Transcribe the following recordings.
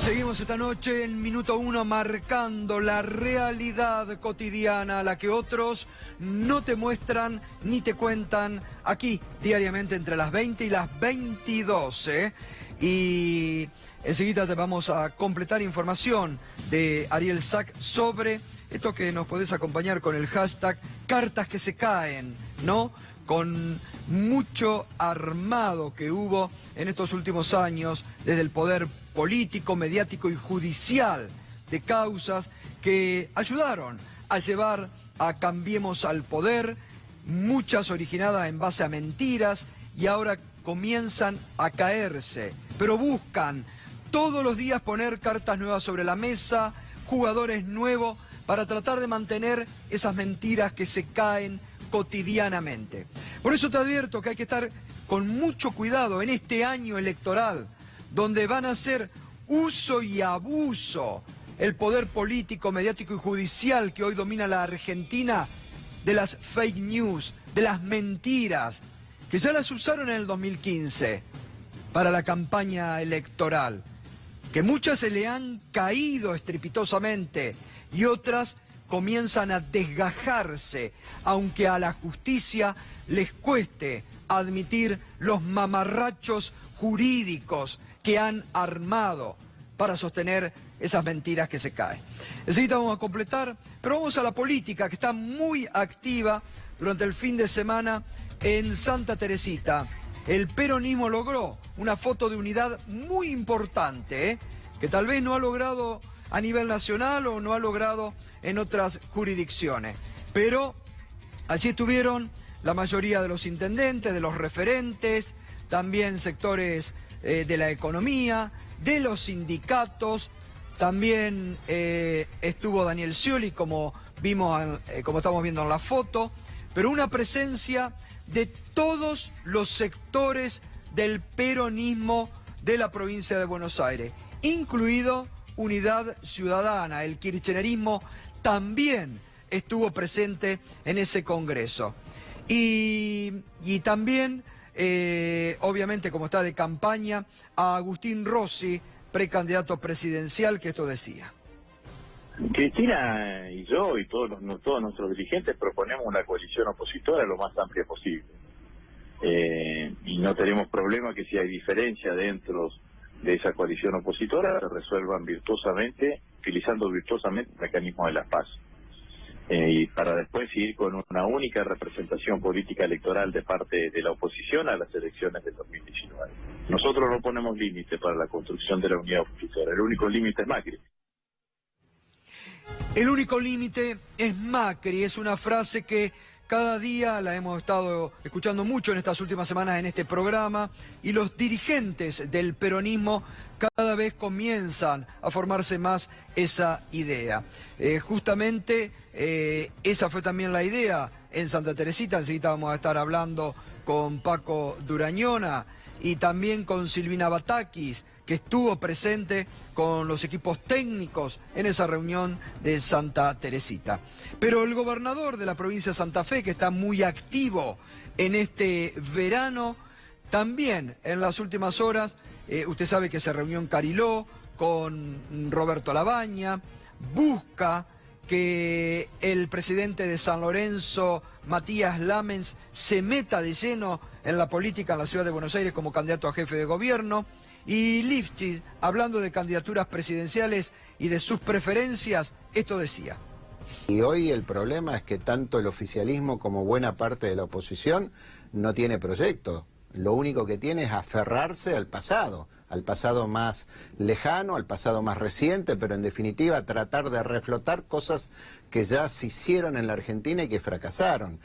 Seguimos esta noche en Minuto Uno marcando la realidad cotidiana, la que otros no te muestran ni te cuentan aquí diariamente entre las 20 y las 22. Y enseguida te vamos a completar información de Ariel Sack sobre esto que nos podés acompañar con el hashtag Cartas que se caen, ¿no? Con mucho armado que hubo en estos últimos años desde el poder político, mediático y judicial de causas que ayudaron a llevar a Cambiemos al poder, muchas originadas en base a mentiras y ahora comienzan a caerse, pero buscan todos los días poner cartas nuevas sobre la mesa, jugadores nuevos para tratar de mantener esas mentiras que se caen cotidianamente. Por eso te advierto que hay que estar con mucho cuidado en este año electoral, donde van a hacer uso y abuso el poder político, mediático y judicial que hoy domina la Argentina, de las fake news, de las mentiras, que ya las usaron en el 2015 para la campaña electoral, que muchas se le han caído estrepitosamente y otras comienzan a desgajarse, aunque a la justicia les cueste admitir los mamarrachos jurídicos que han armado para sostener esas mentiras que se caen. Enseguida vamos a completar, pero vamos a la política, que está muy activa durante el fin de semana en Santa Teresita. El peronismo logró una foto de unidad muy importante, que tal vez no ha logrado a nivel nacional o no ha logrado en otras jurisdicciones. Pero allí estuvieron la mayoría de los intendentes, de los referentes, también sectores de la economía, de los sindicatos, también estuvo Daniel Scioli, como vimos, como estamos viendo en la foto, pero una presencia de todos los sectores del peronismo de la provincia de Buenos Aires, incluido Unidad Ciudadana. El kirchnerismo también estuvo presente en ese congreso. Y también, obviamente, como está de campaña, a Agustín Rossi, precandidato presidencial, que esto decía. Cristina y yo y todos nuestros dirigentes proponemos una coalición opositora lo más amplia posible. Y no tenemos problema que si hay diferencia dentro de esa coalición opositora se resuelvan virtuosamente, utilizando virtuosamente el mecanismo de la paz. Y para después ir con una única representación política electoral de parte de la oposición a las elecciones del 2019. Nosotros no ponemos límite para la construcción de la unidad opositora, el único límite es Macri. El único límite es Macri, es una frase que cada día la hemos estado escuchando mucho en estas últimas semanas en este programa, y los dirigentes del peronismo cada vez comienzan a formarse más esa idea. Justamente esa fue también la idea en Santa Teresita. Enseguida vamos a estar hablando con Paco Durañona y también con Silvina Batakis, que estuvo presente con los equipos técnicos en esa reunión de Santa Teresita. Pero el gobernador de la provincia de Santa Fe, que está muy activo en este verano, también en las últimas horas, usted sabe que se reunió en Cariló con Roberto Labaña, busca que el presidente de San Lorenzo, Matías Lamens, se meta de lleno en la política en la ciudad de Buenos Aires como candidato a jefe de gobierno. Y Lifchitz, hablando de candidaturas presidenciales y de sus preferencias, esto decía. Y hoy el problema es que tanto el oficialismo como buena parte de la oposición no tiene proyecto. Lo único que tiene es aferrarse al pasado más lejano, al pasado más reciente, pero en definitiva tratar de reflotar cosas que ya se hicieron en la Argentina y que fracasaron.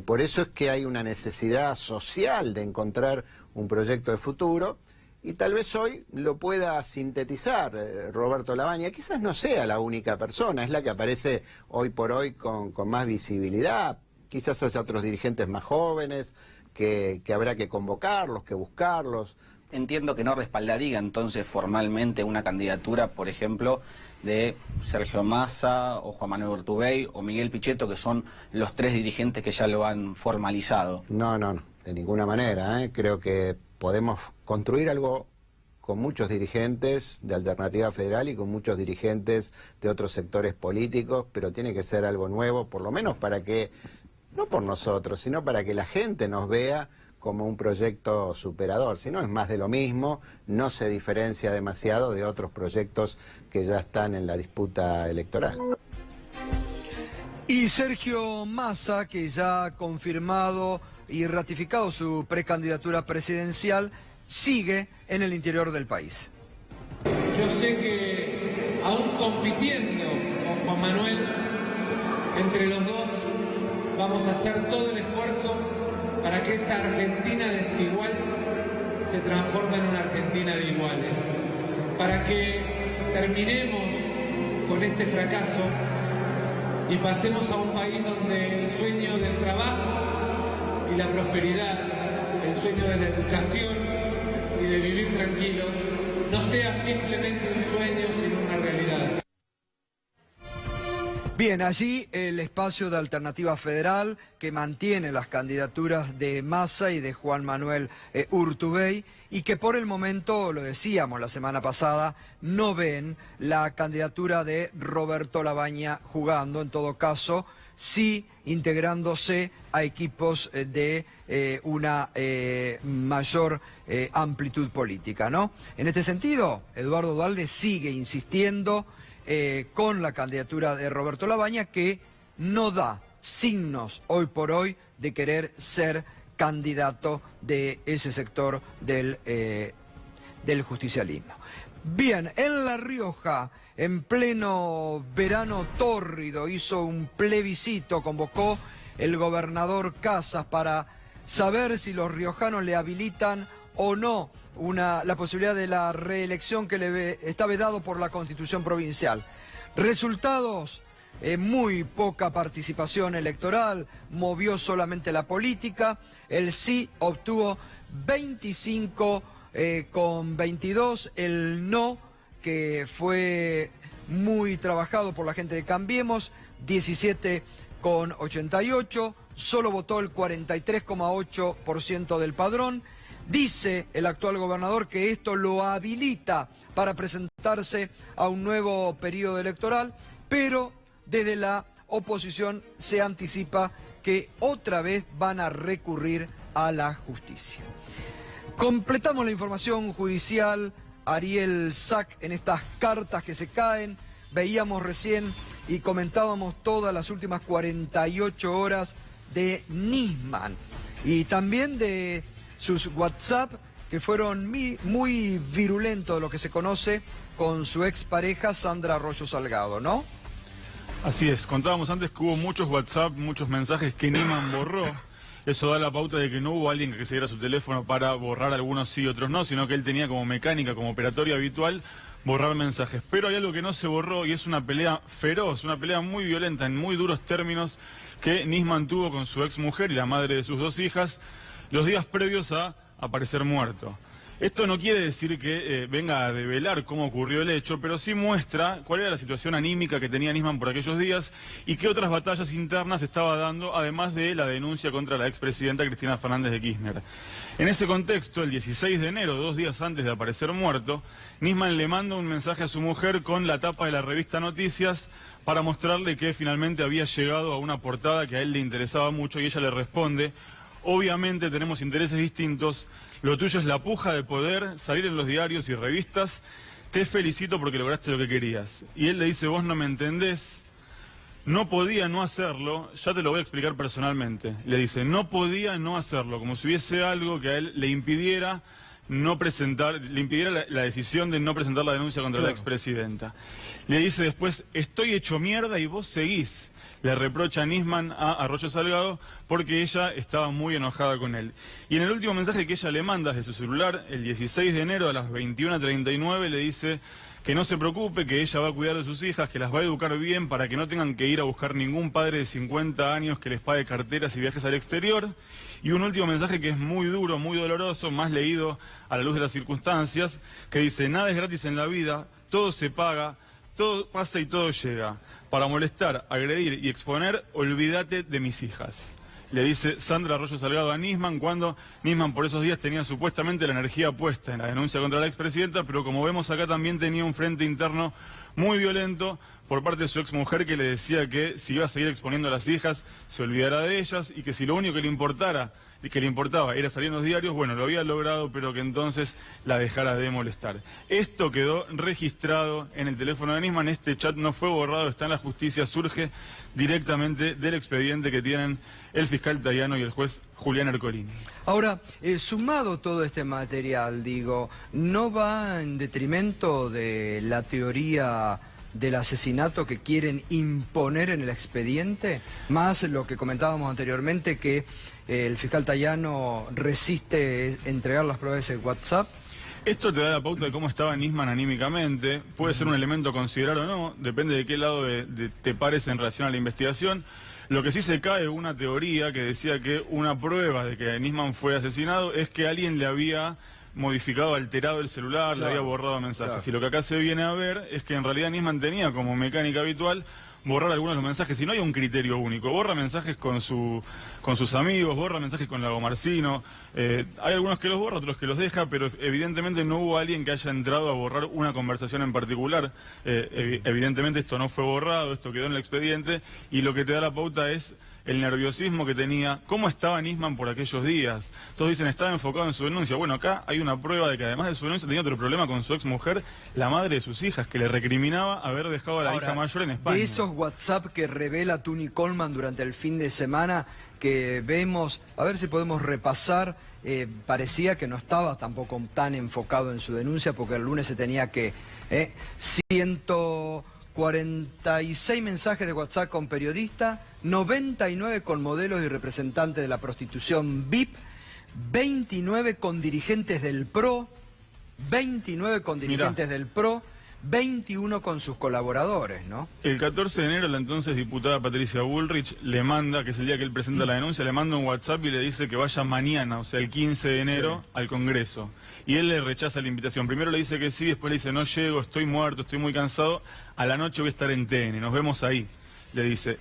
Por eso es que hay una necesidad social de encontrar un proyecto de futuro. Y tal vez hoy lo pueda sintetizar Roberto Labaña. Quizás no sea la única persona, es la que aparece hoy por hoy con más visibilidad. Quizás haya otros dirigentes más jóvenes que habrá que convocarlos, que buscarlos. Entiendo que no respaldaría entonces formalmente una candidatura, por ejemplo, de Sergio Massa o Juan Manuel Urtubey o Miguel Pichetto, que son los tres dirigentes que ya lo han formalizado. No, de ninguna manera. Creo que podemos construir algo con muchos dirigentes de Alternativa Federal y con muchos dirigentes de otros sectores políticos, pero tiene que ser algo nuevo, por lo menos para que, no por nosotros, sino para que la gente nos vea como un proyecto superador. Si no, es más de lo mismo, no se diferencia demasiado de otros proyectos que ya están en la disputa electoral. Y Sergio Massa, que ya ha confirmado y ratificado su precandidatura presidencial, sigue en el interior del país. Yo sé que aún compitiendo con Juan Manuel, entre los dos vamos a hacer todo el esfuerzo para que esa Argentina desigual se transforme en una Argentina de iguales, para que terminemos con este fracaso y pasemos a un país donde el sueño del trabajo y la prosperidad, el sueño de la educación y de vivir tranquilos, no sea simplemente un sueño, sino una realidad. Bien, allí el espacio de Alternativa Federal, que mantiene las candidaturas de Massa y de Juan Manuel Urtubey, y que por el momento, lo decíamos la semana pasada, no ven la candidatura de Roberto Labaña jugando, en todo caso, sí integrándose a equipos de una mayor amplitud política, ¿no? En este sentido, Eduardo Duhalde sigue insistiendo con la candidatura de Roberto Labaña, que no da signos hoy por hoy de querer ser candidato de ese sector del justicialismo. Bien, en La Rioja, en pleno verano tórrido, hizo un plebiscito, convocó el gobernador Casas para saber si los riojanos le habilitan o no la posibilidad de la reelección que está vedado por la Constitución provincial. Resultados, muy poca participación electoral, movió solamente la política. El sí obtuvo 25 con 22, el no, que fue muy trabajado por la gente de Cambiemos, 17 con 88, solo votó el 43,8% del padrón. Dice el actual gobernador que esto lo habilita para presentarse a un nuevo periodo electoral, pero desde la oposición se anticipa que otra vez van a recurrir a la justicia. Completamos la información judicial, Ariel Sack, en estas cartas que se caen. Veíamos recién y comentábamos todas las últimas 48 horas de Nisman y también de sus WhatsApp, que fueron muy virulentos, lo que se conoce, con su expareja Sandra Arroyo Salgado, ¿no? Así es, contábamos antes que hubo muchos WhatsApp, muchos mensajes que Nisman borró. Eso da la pauta de que no hubo alguien que se diera su teléfono para borrar algunos sí y otros no, sino que él tenía como mecánica, como operatoria habitual, borrar mensajes. Pero hay algo que no se borró y es una pelea feroz, una pelea muy violenta, en muy duros términos, que Nisman tuvo con su exmujer y la madre de sus dos hijas los días previos a aparecer muerto. Esto no quiere decir que venga a develar cómo ocurrió el hecho, pero sí muestra cuál era la situación anímica que tenía Nisman por aquellos días y qué otras batallas internas estaba dando, además de la denuncia contra la expresidenta Cristina Fernández de Kirchner. En ese contexto, el 16 de enero, 2 días antes de aparecer muerto, Nisman le manda un mensaje a su mujer con la tapa de la revista Noticias para mostrarle que finalmente había llegado a una portada que a él le interesaba mucho, y ella le responde: obviamente tenemos intereses distintos, lo tuyo es la puja de poder, salir en los diarios y revistas, te felicito porque lograste lo que querías. Y él le dice: vos no me entendés, no podía no hacerlo, ya te lo voy a explicar personalmente. Le dice: no podía no hacerlo, como si hubiese algo que a él le impidiera no presentar, le impidiera la decisión de no presentar la denuncia contra la expresidenta. Le dice después: estoy hecho mierda y vos seguís. Le reprocha a Nisman a Arroyo Salgado porque ella estaba muy enojada con él. Y en el último mensaje que ella le manda desde su celular, el 16 de enero a las 21:39, le dice que no se preocupe, que ella va a cuidar de sus hijas, que las va a educar bien para que no tengan que ir a buscar ningún padre de 50 años que les pague carteras y viajes al exterior. Y un último mensaje que es muy duro, muy doloroso, más leído a la luz de las circunstancias, que dice: nada es gratis en la vida, todo se paga, todo pasa y todo llega. Para molestar, agredir y exponer, olvídate de mis hijas. le dice Sandra Arroyo Salgado a Nisman, cuando Nisman por esos días tenía supuestamente la energía puesta en la denuncia contra la expresidenta, pero como vemos acá también tenía un frente interno muy violento por parte de su exmujer, que le decía que si iba a seguir exponiendo a las hijas, se olvidara de ellas, y que si lo único que le importaba era salir en los diarios, bueno, lo había logrado, pero que entonces la dejara de molestar. Esto quedó registrado en el teléfono de Nisman, este chat no fue borrado, está en la justicia, surge directamente del expediente que tienen el fiscal Tayano y el juez Julián Ercolini. Ahora, sumado todo este material, digo, ¿no va en detrimento de la teoría del asesinato que quieren imponer en el expediente? Más lo que comentábamos anteriormente, que el fiscal Tayano resiste entregar las pruebas de WhatsApp. Esto te da la pauta de cómo estaba Nisman anímicamente. Puede ser un elemento a considerar o no, depende de qué lado te pares en relación a la investigación. Lo que sí se cae una teoría que decía que una prueba de que Nisman fue asesinado es que alguien le había modificado, alterado el celular, le había borrado mensajes. Y lo que acá se viene a ver es que en realidad Nisman tenía como mecánica habitual borrar algunos de los mensajes, y no hay un criterio único. Borra mensajes con sus amigos, borra mensajes con Lago Marcino. Hay algunos que los borra, otros que los deja, pero evidentemente no hubo alguien que haya entrado a borrar una conversación en particular. Evidentemente esto no fue borrado, esto quedó en el expediente, y lo que te da la pauta es el nerviosismo que tenía, cómo estaba Nisman por aquellos días. Todos dicen, estaba enfocado en su denuncia. Bueno, acá hay una prueba de que además de su denuncia tenía otro problema con su exmujer, la madre de sus hijas, que le recriminaba haber dejado a la hija mayor en España. De esos WhatsApp que revela Tuni Coleman durante el fin de semana, que vemos, a ver si podemos repasar, parecía que no estaba tampoco tan enfocado en su denuncia, porque el lunes se tenía que... 146 mensajes de WhatsApp con periodistas, 99 con modelos y representantes de la prostitución VIP, 29 con dirigentes del PRO, 21 con sus colaboradores, ¿no? El 14 de enero la entonces diputada Patricia Bullrich le manda, que es el día que él presenta la denuncia, le manda un WhatsApp y le dice que vaya mañana, o sea el 15 de enero, al Congreso. Y él le rechaza la invitación. Primero le dice que sí, después le dice no llego, estoy muerto, estoy muy cansado, a la noche voy a estar en TN, nos vemos ahí, le dice.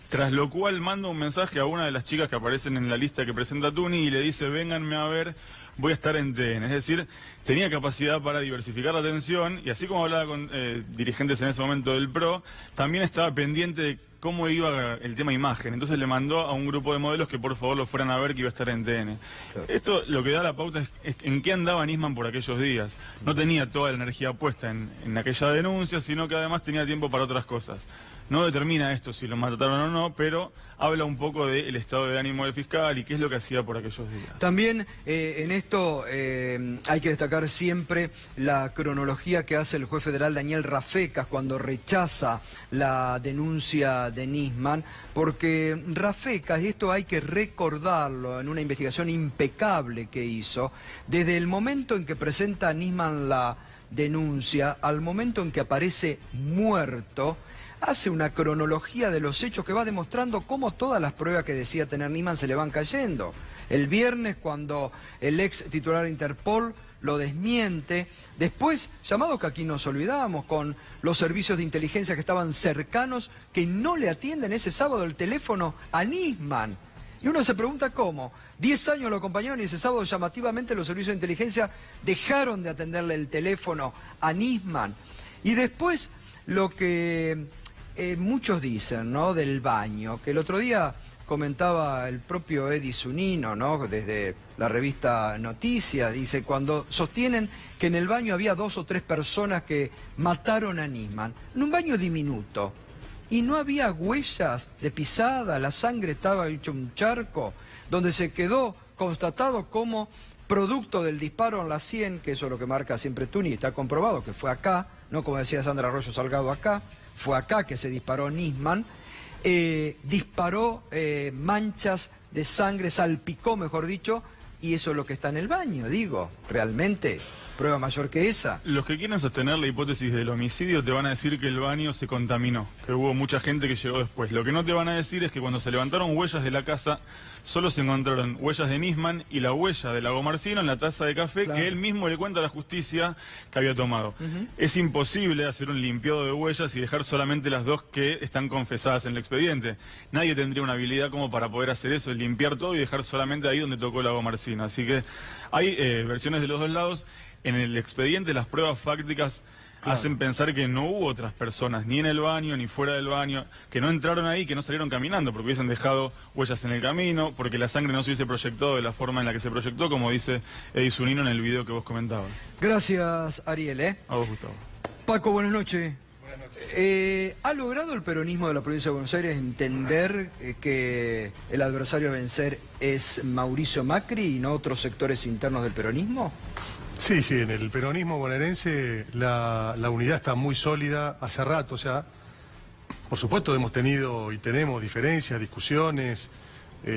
Tras lo cual manda un mensaje a una de las chicas que aparecen en la lista que presenta Tuni y le dice, vénganme a ver, voy a estar en TN. Es decir, tenía capacidad para diversificar la atención, y así como hablaba con dirigentes en ese momento del PRO, también estaba pendiente de cómo iba el tema imagen. Entonces le mandó a un grupo de modelos que por favor lo fueran a ver, que iba a estar en TN. Claro. Esto lo que da la pauta es en qué andaba Nisman por aquellos días. No tenía toda la energía puesta en aquella denuncia, sino que además tenía tiempo para otras cosas. No determina esto si lo mataron o no, pero habla un poco del estado de ánimo del fiscal y qué es lo que hacía por aquellos días. También en esto hay que destacar siempre la cronología que hace el juez federal Daniel Rafecas cuando rechaza la denuncia de Nisman, porque Rafecas, y esto hay que recordarlo en una investigación impecable que hizo, desde el momento en que presenta a Nisman la denuncia al momento en que aparece muerto, hace una cronología de los hechos que va demostrando cómo todas las pruebas que decía tener Nisman se le van cayendo. El viernes, cuando el ex titular de Interpol lo desmiente, después, llamados que aquí nos olvidábamos, con los servicios de inteligencia que estaban cercanos, que no le atienden ese sábado el teléfono a Nisman. Y uno se pregunta cómo. 10 años lo acompañaron y ese sábado llamativamente los servicios de inteligencia dejaron de atenderle el teléfono a Nisman. Y después, lo que muchos dicen, ¿no?, del baño, que el otro día comentaba el propio Eddie Zunino, ¿no?, desde la revista Noticias, dice, cuando sostienen que en el baño había 2 o 3 personas que mataron a Nisman, en un baño diminuto, y no había huellas de pisada, la sangre estaba hecho un charco, donde se quedó constatado como producto del disparo en la sien, que eso es lo que marca siempre Tuni, está comprobado que fue acá, no como decía Sandra Arroyo Salgado acá, fue acá que se disparó Nisman, disparó manchas de sangre, salpicó, mejor dicho, y eso es lo que está en el baño, digo, realmente prueba mayor que esa. Los que quieren sostener la hipótesis del homicidio te van a decir que el baño se contaminó, que hubo mucha gente que llegó después. Lo que no te van a decir es que cuando se levantaron huellas de la casa, solo se encontraron huellas de Nisman y la huella de Lago Marcino en la taza de café que él mismo le cuenta a la justicia que había tomado. Es imposible hacer un limpiado de huellas y dejar solamente las dos que están confesadas en el expediente. Nadie tendría una habilidad como para poder hacer eso, limpiar todo y dejar solamente ahí donde tocó Lago Marcino. Así que hay versiones de los dos lados. En el expediente las pruebas fácticas hacen pensar que no hubo otras personas, ni en el baño, ni fuera del baño, que no entraron ahí, que no salieron caminando, porque hubiesen dejado huellas en el camino, porque la sangre no se hubiese proyectado de la forma en la que se proyectó, como dice Eddie Zunino en el video que vos comentabas. Gracias, Ariel. A vos, Gustavo. Paco, buenas noches. ¿Ha logrado el peronismo de la provincia de Buenos Aires entender que el adversario a vencer es Mauricio Macri y no otros sectores internos del peronismo? Sí, en el peronismo bonaerense la unidad está muy sólida hace rato ya. Por supuesto hemos tenido y tenemos diferencias, discusiones,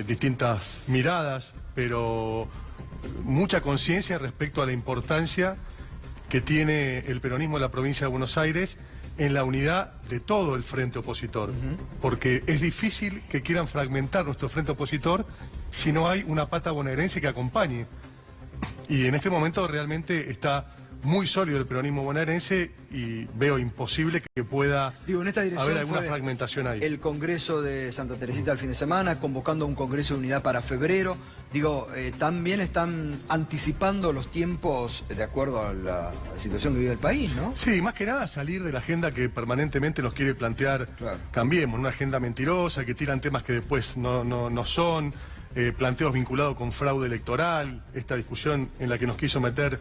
distintas miradas, pero mucha conciencia respecto a la importancia que tiene el peronismo de la provincia de Buenos Aires en la unidad de todo el frente opositor, porque es difícil que quieran fragmentar nuestro frente opositor si no hay una pata bonaerense que acompañe. Y en este momento realmente está muy sólido el peronismo bonaerense y veo imposible que pueda en esta dirección haber alguna fragmentación ahí. El Congreso de Santa Teresita el fin de semana, convocando a un Congreso de Unidad para febrero. También están anticipando los tiempos de acuerdo a la situación que vive el país, ¿no? Sí, más que nada salir de la agenda que permanentemente nos quiere plantear Cambiemos, una agenda mentirosa, que tiran temas que después no son... planteos vinculados con fraude electoral, esta discusión en la que nos quiso meter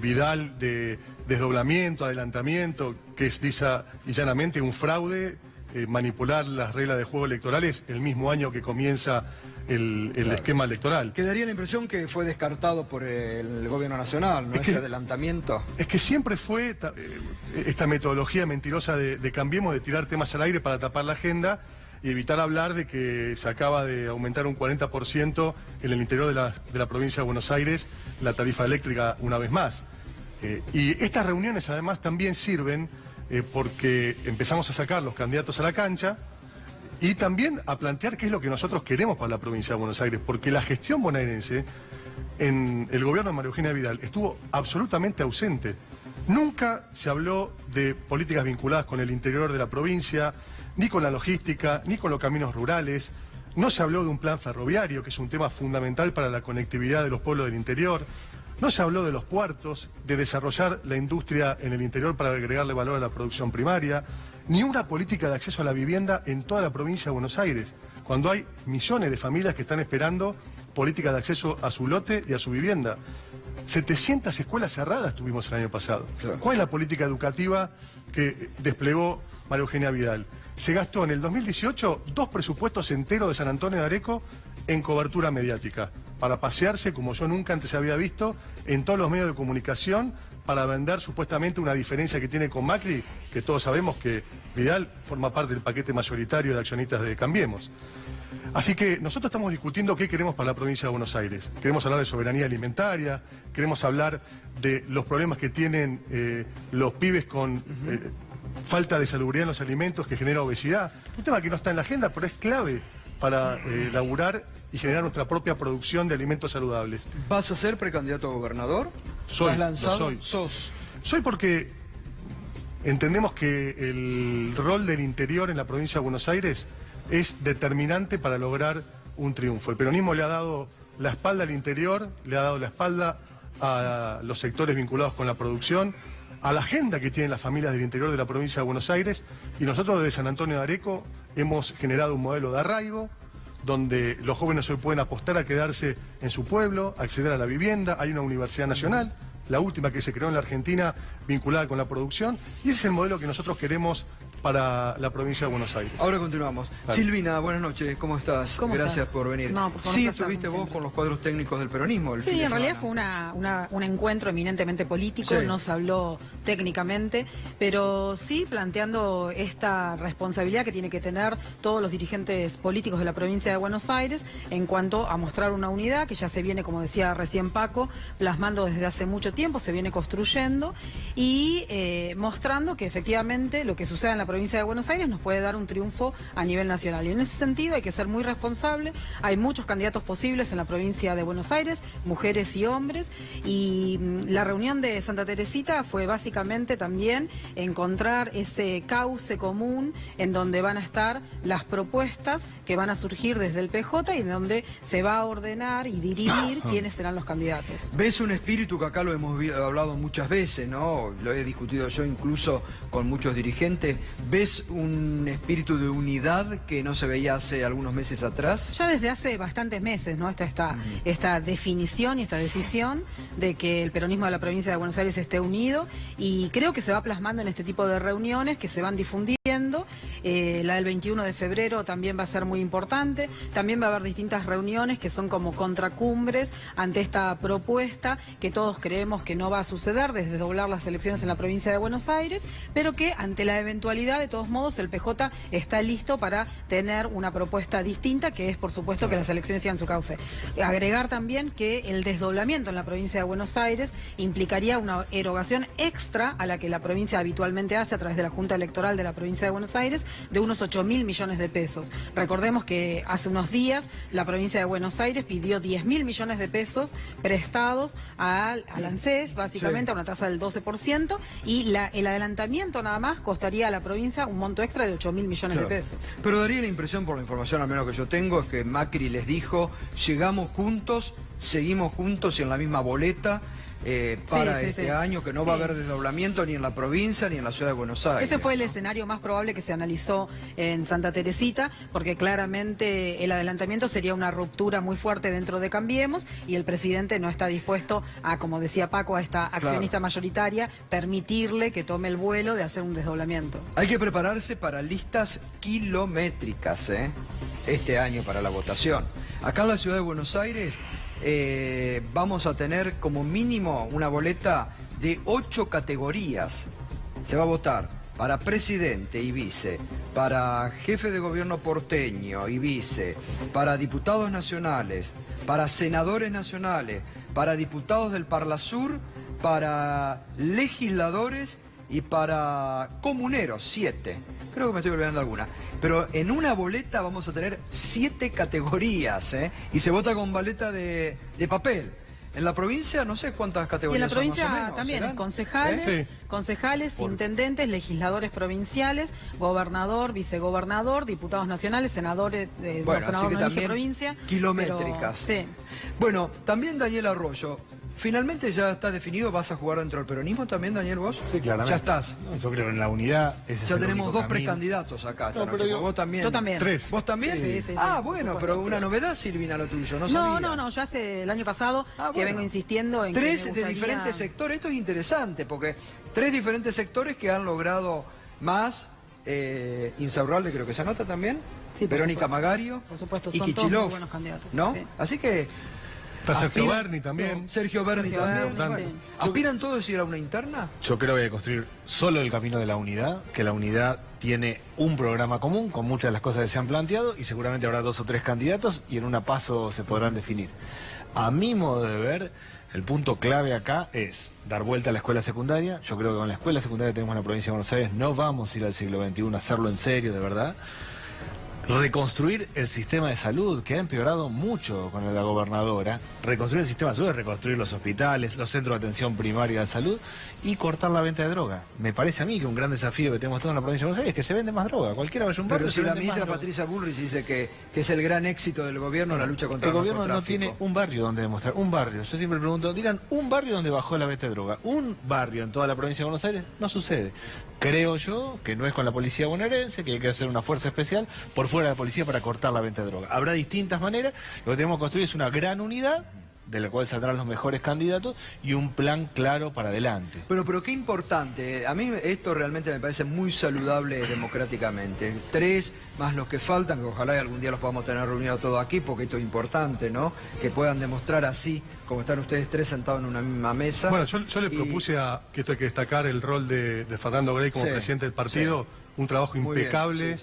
Vidal de desdoblamiento, adelantamiento, que es lisa y llanamente un fraude, manipular las reglas de juego electorales el mismo año que comienza el esquema electoral. Quedaría la impresión que fue descartado por el gobierno nacional, ¿no? Ese adelantamiento. Es que siempre fue esta metodología mentirosa de Cambiemos, de tirar temas al aire para tapar la agenda y evitar hablar de que se acaba de aumentar un 40% en el interior de la provincia de Buenos Aires la tarifa eléctrica una vez más. Y estas reuniones además también sirven porque empezamos a sacar los candidatos a la cancha y también a plantear qué es lo que nosotros queremos para la provincia de Buenos Aires, porque la gestión bonaerense en el gobierno de María Eugenia Vidal estuvo absolutamente ausente. Nunca se habló de políticas vinculadas con el interior de la provincia, ni con la logística, ni con los caminos rurales. No se habló de un plan ferroviario, que es un tema fundamental para la conectividad de los pueblos del interior. No se habló de los puertos, de desarrollar la industria en el interior para agregarle valor a la producción primaria, ni una política de acceso a la vivienda en toda la provincia de Buenos Aires, cuando hay millones de familias que están esperando política de acceso a su lote y a su vivienda. 700 escuelas cerradas tuvimos el año pasado. ¿Cuál es la política educativa que desplegó María Eugenia Vidal? Se gastó en el 2018 2 presupuestos enteros de San Antonio de Areco en cobertura mediática, para pasearse como yo nunca antes había visto en todos los medios de comunicación, para vender supuestamente una diferencia que tiene con Macri, que todos sabemos que Vidal forma parte del paquete mayoritario de accionistas de Cambiemos. Así que nosotros estamos discutiendo qué queremos para la provincia de Buenos Aires. Queremos hablar de soberanía alimentaria, queremos hablar de los problemas que tienen los pibes con falta de salubridad en los alimentos que genera obesidad. Un tema que no está en la agenda, pero es clave para laburar y generar nuestra propia producción de alimentos saludables. ¿Vas a ser precandidato a gobernador? Soy, ¿Has lanzado? lo soy. ¿Sos? Soy porque entendemos que el rol del interior en la provincia de Buenos Aires es determinante para lograr un triunfo. El peronismo le ha dado la espalda al interior, le ha dado la espalda a los sectores vinculados con la producción, a la agenda que tienen las familias del interior de la provincia de Buenos Aires, y nosotros desde San Antonio de Areco hemos generado un modelo de arraigo donde los jóvenes hoy pueden apostar a quedarse en su pueblo, acceder a la vivienda. Hay una universidad nacional, la última que se creó en la Argentina, vinculada con la producción, y ese es el modelo que nosotros queremos para la provincia de Buenos Aires. Ahora continuamos. Vale. Silvina, buenas noches, ¿cómo estás? Gracias por venir. No, por favor, sí, estuviste vos con los cuadros técnicos del peronismo el fin de en realidad semana. fue un encuentro eminentemente político, Sí. no se habló técnicamente, pero sí planteando esta responsabilidad que tiene que tener todos los dirigentes políticos de la provincia de Buenos Aires en cuanto a mostrar una unidad que ya se viene, como decía recién Paco, plasmando desde hace mucho tiempo, se viene construyendo y mostrando que efectivamente lo que sucede en la provincia de Buenos Aires nos puede dar un triunfo a nivel nacional. Y en ese sentido hay que ser muy responsable. Hay muchos candidatos posibles en la provincia de Buenos Aires, mujeres y hombres, y la reunión de Santa Teresita fue básicamente también encontrar ese cauce común en donde van a estar las propuestas que van a surgir desde el PJ y en donde se va a ordenar y dirimir quiénes serán los candidatos. ¿Ves un espíritu que acá lo hemos hablado muchas veces, ¿no? Lo he discutido yo incluso con muchos dirigentes. ¿Ves un espíritu de unidad que no se veía hace algunos meses atrás? Ya desde hace bastantes meses, ¿no? Esta definición y esta decisión de que el peronismo de la provincia de Buenos Aires esté unido, y creo que se va plasmando en este tipo de reuniones que se van difundiendo. La del 21 de febrero también va a ser muy importante. También va a haber distintas reuniones que son como contracumbres ante esta propuesta que todos creemos que no va a suceder, desde doblar las elecciones en la provincia de Buenos Aires, pero que ante la eventualidad, de todos modos, el PJ está listo para tener una propuesta distinta, que es, por supuesto, que las elecciones sigan su cauce. Agregar también que el desdoblamiento en la provincia de Buenos Aires implicaría una erogación extra a la que la provincia habitualmente hace a través de la Junta Electoral de la provincia de Buenos Aires, de unos 8.000 millones de pesos. Recordemos que hace unos días la provincia de Buenos Aires pidió 10.000 millones de pesos prestados al ANSES, básicamente, a una tasa del 12%, y el adelantamiento nada más costaría a la provincia un monto extra de 8.000 millones de pesos. Pero daría la impresión, por la información al menos que yo tengo, es que Macri les dijo, llegamos juntos, seguimos juntos y en la misma boleta. Para este año, que no va a haber desdoblamiento ni en la provincia ni en la ciudad de Buenos Aires. Ese fue el escenario más probable que se analizó en Santa Teresita, porque claramente el adelantamiento sería una ruptura muy fuerte dentro de Cambiemos, y el presidente no está dispuesto a, como decía Paco, a esta accionista mayoritaria, permitirle que tome el vuelo de hacer un desdoblamiento. Hay que prepararse para listas kilométricas, este año para la votación. Acá en la ciudad de Buenos Aires vamos a tener como mínimo una boleta de 8 categorías. Se va a votar para presidente y vice, para jefe de gobierno porteño y vice, para diputados nacionales, para senadores nacionales, para diputados del Parlasur, para legisladores y para comuneros, 7. Creo que me estoy olvidando alguna. Pero en una boleta vamos a tener 7 categorías, y se vota con boleta de papel. En la provincia no sé cuántas categorías. Y en la provincia son más o menos, también, ¿serán? concejales, intendentes, legisladores provinciales, gobernador, vicegobernador, diputados nacionales, senadores, bueno, senador así que no elige también provincia. kilométricas. Pero, sí. Bueno, también Daniel Arroyo. ¿Finalmente ya está definido? ¿Vas a jugar dentro del peronismo también, Daniel, vos? Sí, claramente. Ya estás. No, yo creo en la unidad. Ese Ya es el tenemos único 2 camino. precandidatos acá esta No, noche. pero yo- Vos también. Yo también. 3. ¿Vos también? Sí, Ah, por bueno, supuesto. pero una novedad, Silvina, lo tuyo. No sabía. No, ya hace el año pasado que bueno. vengo insistiendo en 3 que me de gustaría- diferentes sectores. Esto es interesante porque 3 diferentes sectores que han logrado más. Insaurralde creo que se anota también. Sí, por Verónica supuesto. Magario. Por supuesto, y son todos Kicillof, muy buenos candidatos, ¿no? sí. Así que. Está Sergio aspiran- Berni también. Sergio Berni Sergio también. Berni, Bueno, sí. ¿aspiran todos a ir a una interna? Yo creo que hay que construir solo el camino de la unidad, que la unidad tiene un programa común con muchas de las cosas que se han planteado y seguramente habrá 2 o 3 candidatos y en una paso se podrán definir. A mi modo de ver, el punto clave acá es dar vuelta a la escuela secundaria. Yo creo que con la escuela secundaria que tenemos en la provincia de Buenos Aires no vamos a ir al siglo XXI a hacerlo en serio, de verdad. Reconstruir el sistema de salud, que ha empeorado mucho con la gobernadora. Reconstruir el sistema de salud, reconstruir los hospitales, los centros de atención primaria de salud y cortar la venta de droga. Me parece a mí que un gran desafío que tenemos todos en la provincia de Buenos Aires es que se vende más droga. Cualquiera vaya a un barrio Pero y si se la vende más ministra droga. Patricia Bullrich dice que es el gran éxito del gobierno la lucha contra El el gobierno no narcotráfico. tiene un barrio donde demostrar. Un barrio. Yo siempre pregunto, digan, un barrio donde bajó la venta de droga. Un barrio en toda la provincia de Buenos Aires no sucede. Creo yo que no es con la policía bonaerense, que hay que hacer una fuerza especial por fuera de la policía para cortar la venta de droga. Habrá distintas maneras. Lo que tenemos que construir es una gran unidad de la cual saldrán los mejores candidatos y un plan claro para adelante. Pero qué importante. A mí esto realmente me parece muy saludable democráticamente. 3 más los que faltan, que ojalá algún día los podamos tener reunidos todos aquí, porque esto es importante, ¿no? Que puedan demostrar así, como están ustedes 3 sentados en una misma mesa. Bueno, yo le propuse que esto hay que destacar el rol de Fernando Grey como presidente del partido, un trabajo impecable,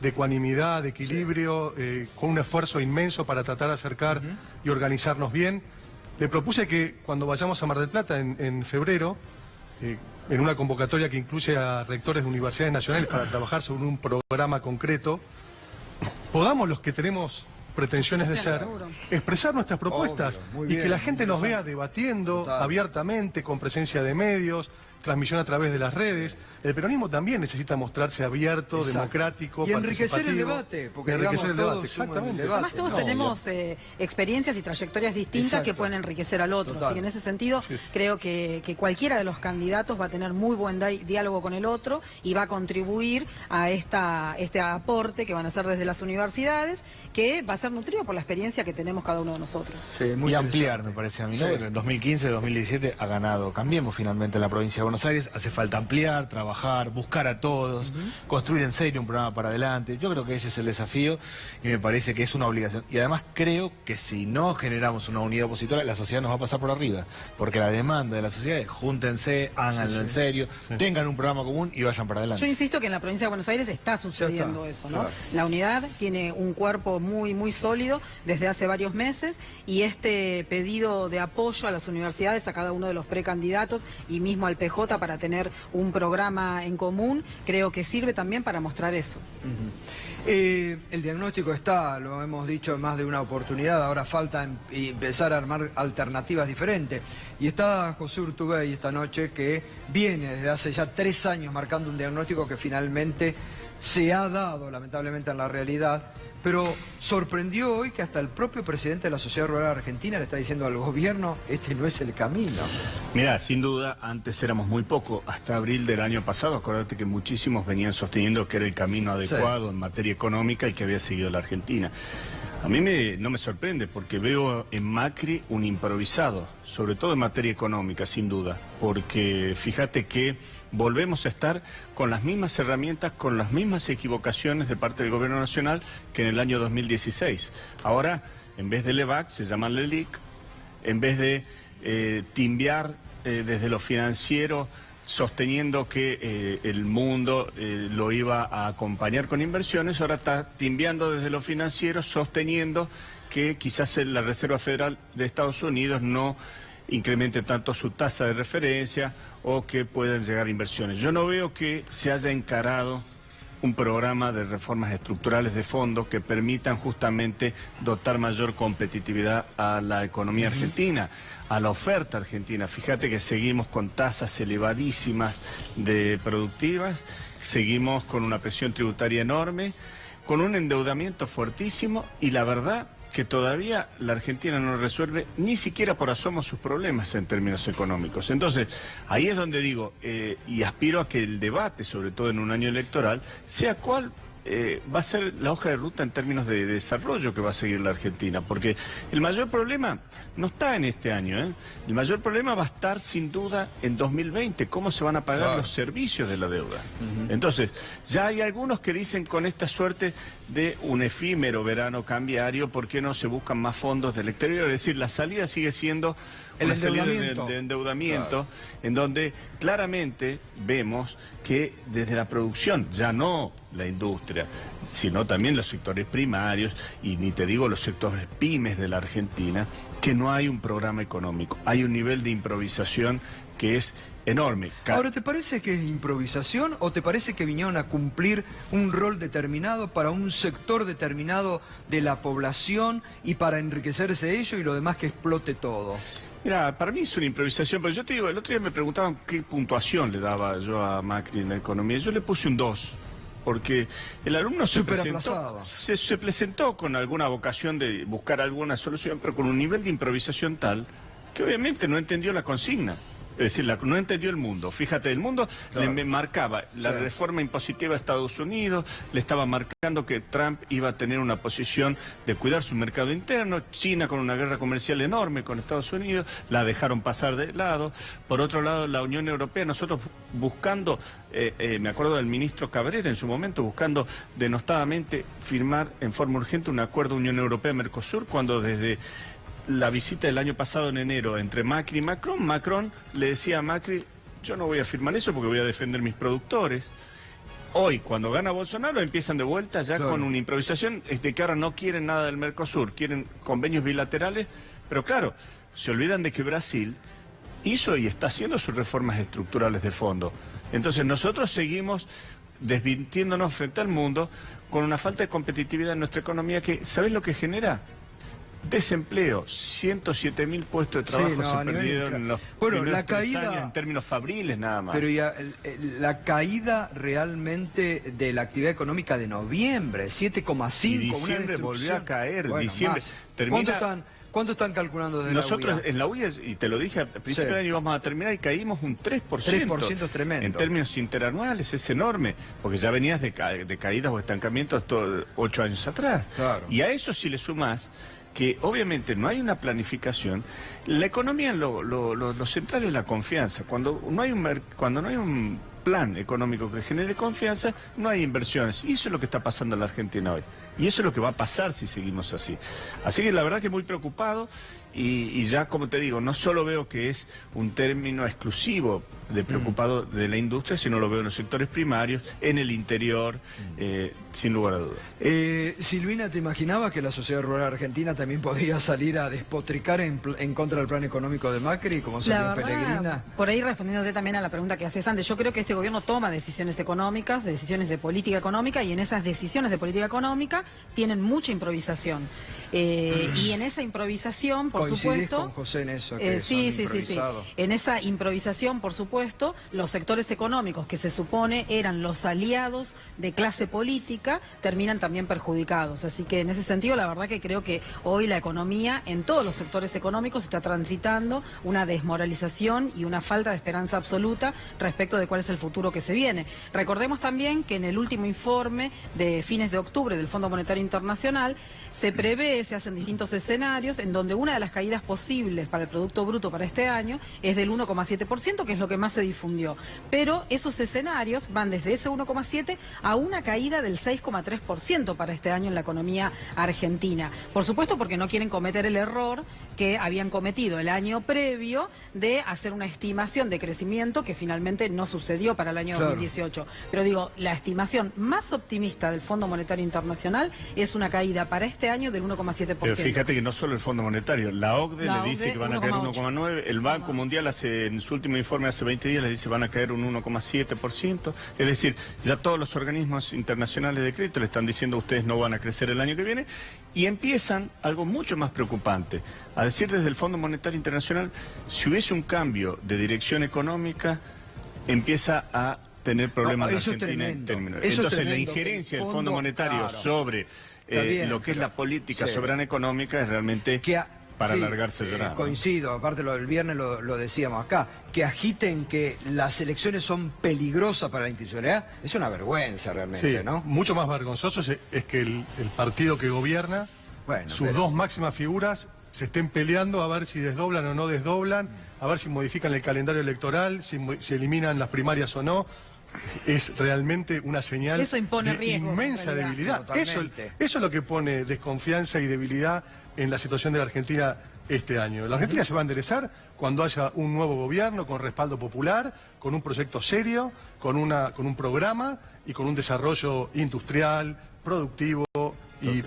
de ecuanimidad, de equilibrio, con un esfuerzo inmenso para tratar de acercar y organizarnos bien. Le propuse que cuando vayamos a Mar del Plata en febrero, en una convocatoria que incluye a rectores de universidades nacionales para trabajar sobre un programa concreto, podamos los que tenemos pretensiones de ser, expresar nuestras propuestas y que la gente nos vea debatiendo abiertamente, con presencia de medios, transmisión a través de las redes. El peronismo también necesita mostrarse abierto, democrático, y enriquecer el debate, porque enriquecer el debate, exactamente. Además todos tenemos experiencias y trayectorias distintas que pueden enriquecer al otro. Así que en ese sentido creo que cualquiera de los candidatos va a tener muy buen diálogo con el otro y va a contribuir a este aporte que van a hacer desde las universidades, que va a ser nutrido por la experiencia que tenemos cada uno de nosotros. Y ampliar, me parece a mí, ¿no? En 2015, 2017 ha ganado Cambiemos finalmente en la provincia de Buenos Aires. Hace falta ampliar, trabajar, buscar a todos, construir en serio un programa para adelante. Yo creo que ese es el desafío y me parece que es una obligación. Y además creo que si no generamos una unidad opositora, la sociedad nos va a pasar por arriba. Porque la demanda de la sociedad es júntense, háganlo en serio, tengan un programa común y vayan para adelante. Yo insisto que en la provincia de Buenos Aires está sucediendo eso, ¿no? La unidad tiene un cuerpo muy sólido desde hace varios meses y este pedido de apoyo a las universidades, a cada uno de los precandidatos y mismo al PJ para tener un programa en común, creo que sirve también para mostrar eso. El diagnóstico está, lo hemos dicho en más de una oportunidad, ahora falta empezar a armar alternativas diferentes. Y está José Urtubey esta noche, que viene desde hace ya 3 años marcando un diagnóstico que finalmente se ha dado, lamentablemente, en la realidad. Pero sorprendió hoy que hasta el propio presidente de la Sociedad Rural Argentina le está diciendo al gobierno, este no es el camino. Mirá, sin duda, antes éramos muy poco. Hasta abril del año pasado, acuérdate que muchísimos venían sosteniendo que era el camino adecuado en materia económica el que había seguido la Argentina. A mí no me sorprende porque veo en Macri un improvisado, sobre todo en materia económica, sin duda, porque fíjate que volvemos a estar con las mismas herramientas, con las mismas equivocaciones de parte del gobierno nacional que en el año 2016. Ahora, en vez de LEVAC, se llama LELIC, en vez de timbiar desde lo financiero, sosteniendo que el mundo lo iba a acompañar con inversiones, ahora está timbiando desde lo financiero, sosteniendo que quizás la Reserva Federal de Estados Unidos no incremente tanto su tasa de referencia o que puedan llegar inversiones. Yo no veo que se haya encarado un programa de reformas estructurales de fondo que permitan justamente dotar mayor competitividad a la economía argentina, a la oferta argentina. Fíjate que seguimos con tasas elevadísimas de productivas, seguimos con una presión tributaria enorme, con un endeudamiento fuertísimo y la verdad que todavía la Argentina no resuelve ni siquiera por asomo sus problemas en términos económicos. Entonces, ahí es donde digo, y aspiro a que el debate, sobre todo en un año electoral, sea cuál va a ser la hoja de ruta en términos de desarrollo que va a seguir la Argentina, porque el mayor problema no está en este año, el mayor problema va a estar sin duda en 2020, cómo se van a pagar los servicios de la deuda. Entonces, ya hay algunos que dicen con esta suerte de un efímero verano cambiario, ¿por qué no se buscan más fondos del exterior? Es decir, la salida sigue siendo una salida de endeudamiento, en donde claramente vemos que desde la producción, ya no la industria, sino también los sectores primarios, y ni te digo los sectores pymes de la Argentina, que no hay un programa económico, hay un nivel de improvisación que es enorme. Ahora, ¿te parece que es improvisación o te parece que vinieron a cumplir un rol determinado para un sector determinado de la población y para enriquecerse ellos y lo demás que explote todo? Mira, para mí es una improvisación, pero yo te digo, el otro día me preguntaban qué puntuación le daba yo a Macri en la economía. Yo le puse un 2, porque el alumno se presentó con alguna vocación de buscar alguna solución, pero con un nivel de improvisación tal que obviamente no entendió la consigna. Es decir, no entendió el mundo. Fíjate, el mundo le marcaba la reforma impositiva a Estados Unidos, le estaba marcando que Trump iba a tener una posición de cuidar su mercado interno, China con una guerra comercial enorme con Estados Unidos, la dejaron pasar de lado. Por otro lado, la Unión Europea, nosotros buscando, me acuerdo del ministro Cabrera en su momento, buscando denostadamente firmar en forma urgente un acuerdo Unión Europea-Mercosur, cuando desde la visita del año pasado en enero entre Macri y Macron le decía a Macri, yo no voy a firmar eso porque voy a defender mis productores. Hoy, cuando gana Bolsonaro, empiezan de vuelta ya con una improvisación de que ahora no quieren nada del Mercosur, quieren convenios bilaterales, pero claro, se olvidan de que Brasil hizo y está haciendo sus reformas estructurales de fondo. Entonces nosotros seguimos desvintiéndonos frente al mundo con una falta de competitividad en nuestra economía que, ¿sabés lo que genera? Desempleo, 107.000 puestos de trabajo se perdieron en los primeros 3 años en términos fabriles nada más. Pero ya la caída realmente de la actividad económica de noviembre, 7,5. Y diciembre volvió a caer, bueno, diciembre. Termina... ¿Cuánto están calculando desde nosotros, la UIA? En la UIA, y te lo dije al principio del año, íbamos a terminar y caímos un 3%. 3% es tremendo. En términos interanuales es enorme, porque ya venías de caídas o estancamientos 8 años atrás. Claro. Y a eso si le sumás que obviamente no hay una planificación, la economía lo central es la confianza. Cuando no hay un plan económico que genere confianza, no hay inversiones. Y eso es lo que está pasando en la Argentina hoy. Y eso es lo que va a pasar si seguimos así. Así que la verdad que muy preocupado y ya, como te digo, no solo veo que es un término exclusivo de preocupado de la industria, sino lo veo en los sectores primarios, en el interior, sin lugar a dudas. Silvina, ¿te imaginabas que la sociedad rural argentina también podía salir a despotricar en contra del plan económico de Macri, como salió Pellegrina? Por ahí respondiéndote también a la pregunta que haces antes, yo creo que este gobierno toma decisiones económicas, decisiones de política económica, y en esas decisiones de política económica tienen mucha improvisación. Y en esa improvisación, por supuesto... con José en eso, que sí. improvisados. En esa improvisación, por supuesto, los sectores económicos que se supone eran los aliados de clase política terminan también perjudicados. Así que en ese sentido, la verdad que creo que hoy la economía en todos los sectores económicos está transitando una desmoralización y una falta de esperanza absoluta respecto de cuál es el futuro que se viene. Recordemos también que en el último informe de fines de octubre del Fondo Monetario Internacional se prevé, se hacen distintos escenarios en donde una de las caídas posibles para el Producto Bruto para este año es del 1,7%, que es lo que más se difundió. Pero esos escenarios van desde ese 1,7% a una caída del 6,3% para este año en la economía argentina. Por supuesto, porque no quieren cometer el error que habían cometido el año previo de hacer una estimación de crecimiento que finalmente no sucedió para el año 2018. Pero digo, la estimación más optimista del Fondo Monetario Internacional es una caída para este año del 1,7%. Pero fíjate que no solo el Fondo Monetario, la OCDE le dice que van a caer 1,9%, el Banco Mundial en su último informe hace 20 días le dice que van a caer un 1,7%, es decir, ya todos los organismos internacionales de crédito le están diciendo ustedes no van a crecer el año que viene, y empiezan algo mucho más preocupante, a decir desde el Fondo Monetario Internacional, si hubiese un cambio de dirección económica, empieza a tener problemas en Argentina en términos. Entonces la injerencia del Fondo Monetario sobre lo que es la política soberana económica es realmente para alargarse llorando. Coincido, aparte lo del viernes lo decíamos acá, que agiten que las elecciones son peligrosas para la institucionalidad, es una vergüenza realmente, ¿no? Mucho más vergonzoso es que el partido que gobierna, sus dos máximas figuras se estén peleando a ver si desdoblan o no desdoblan, a ver si modifican el calendario electoral, si eliminan las primarias o no. Es realmente una señal de inmensa debilidad. Eso es lo que pone desconfianza y debilidad en la situación de la Argentina este año. La Argentina se va a enderezar cuando haya un nuevo gobierno con respaldo popular, con un proyecto serio, con un programa y con un desarrollo industrial, productivo y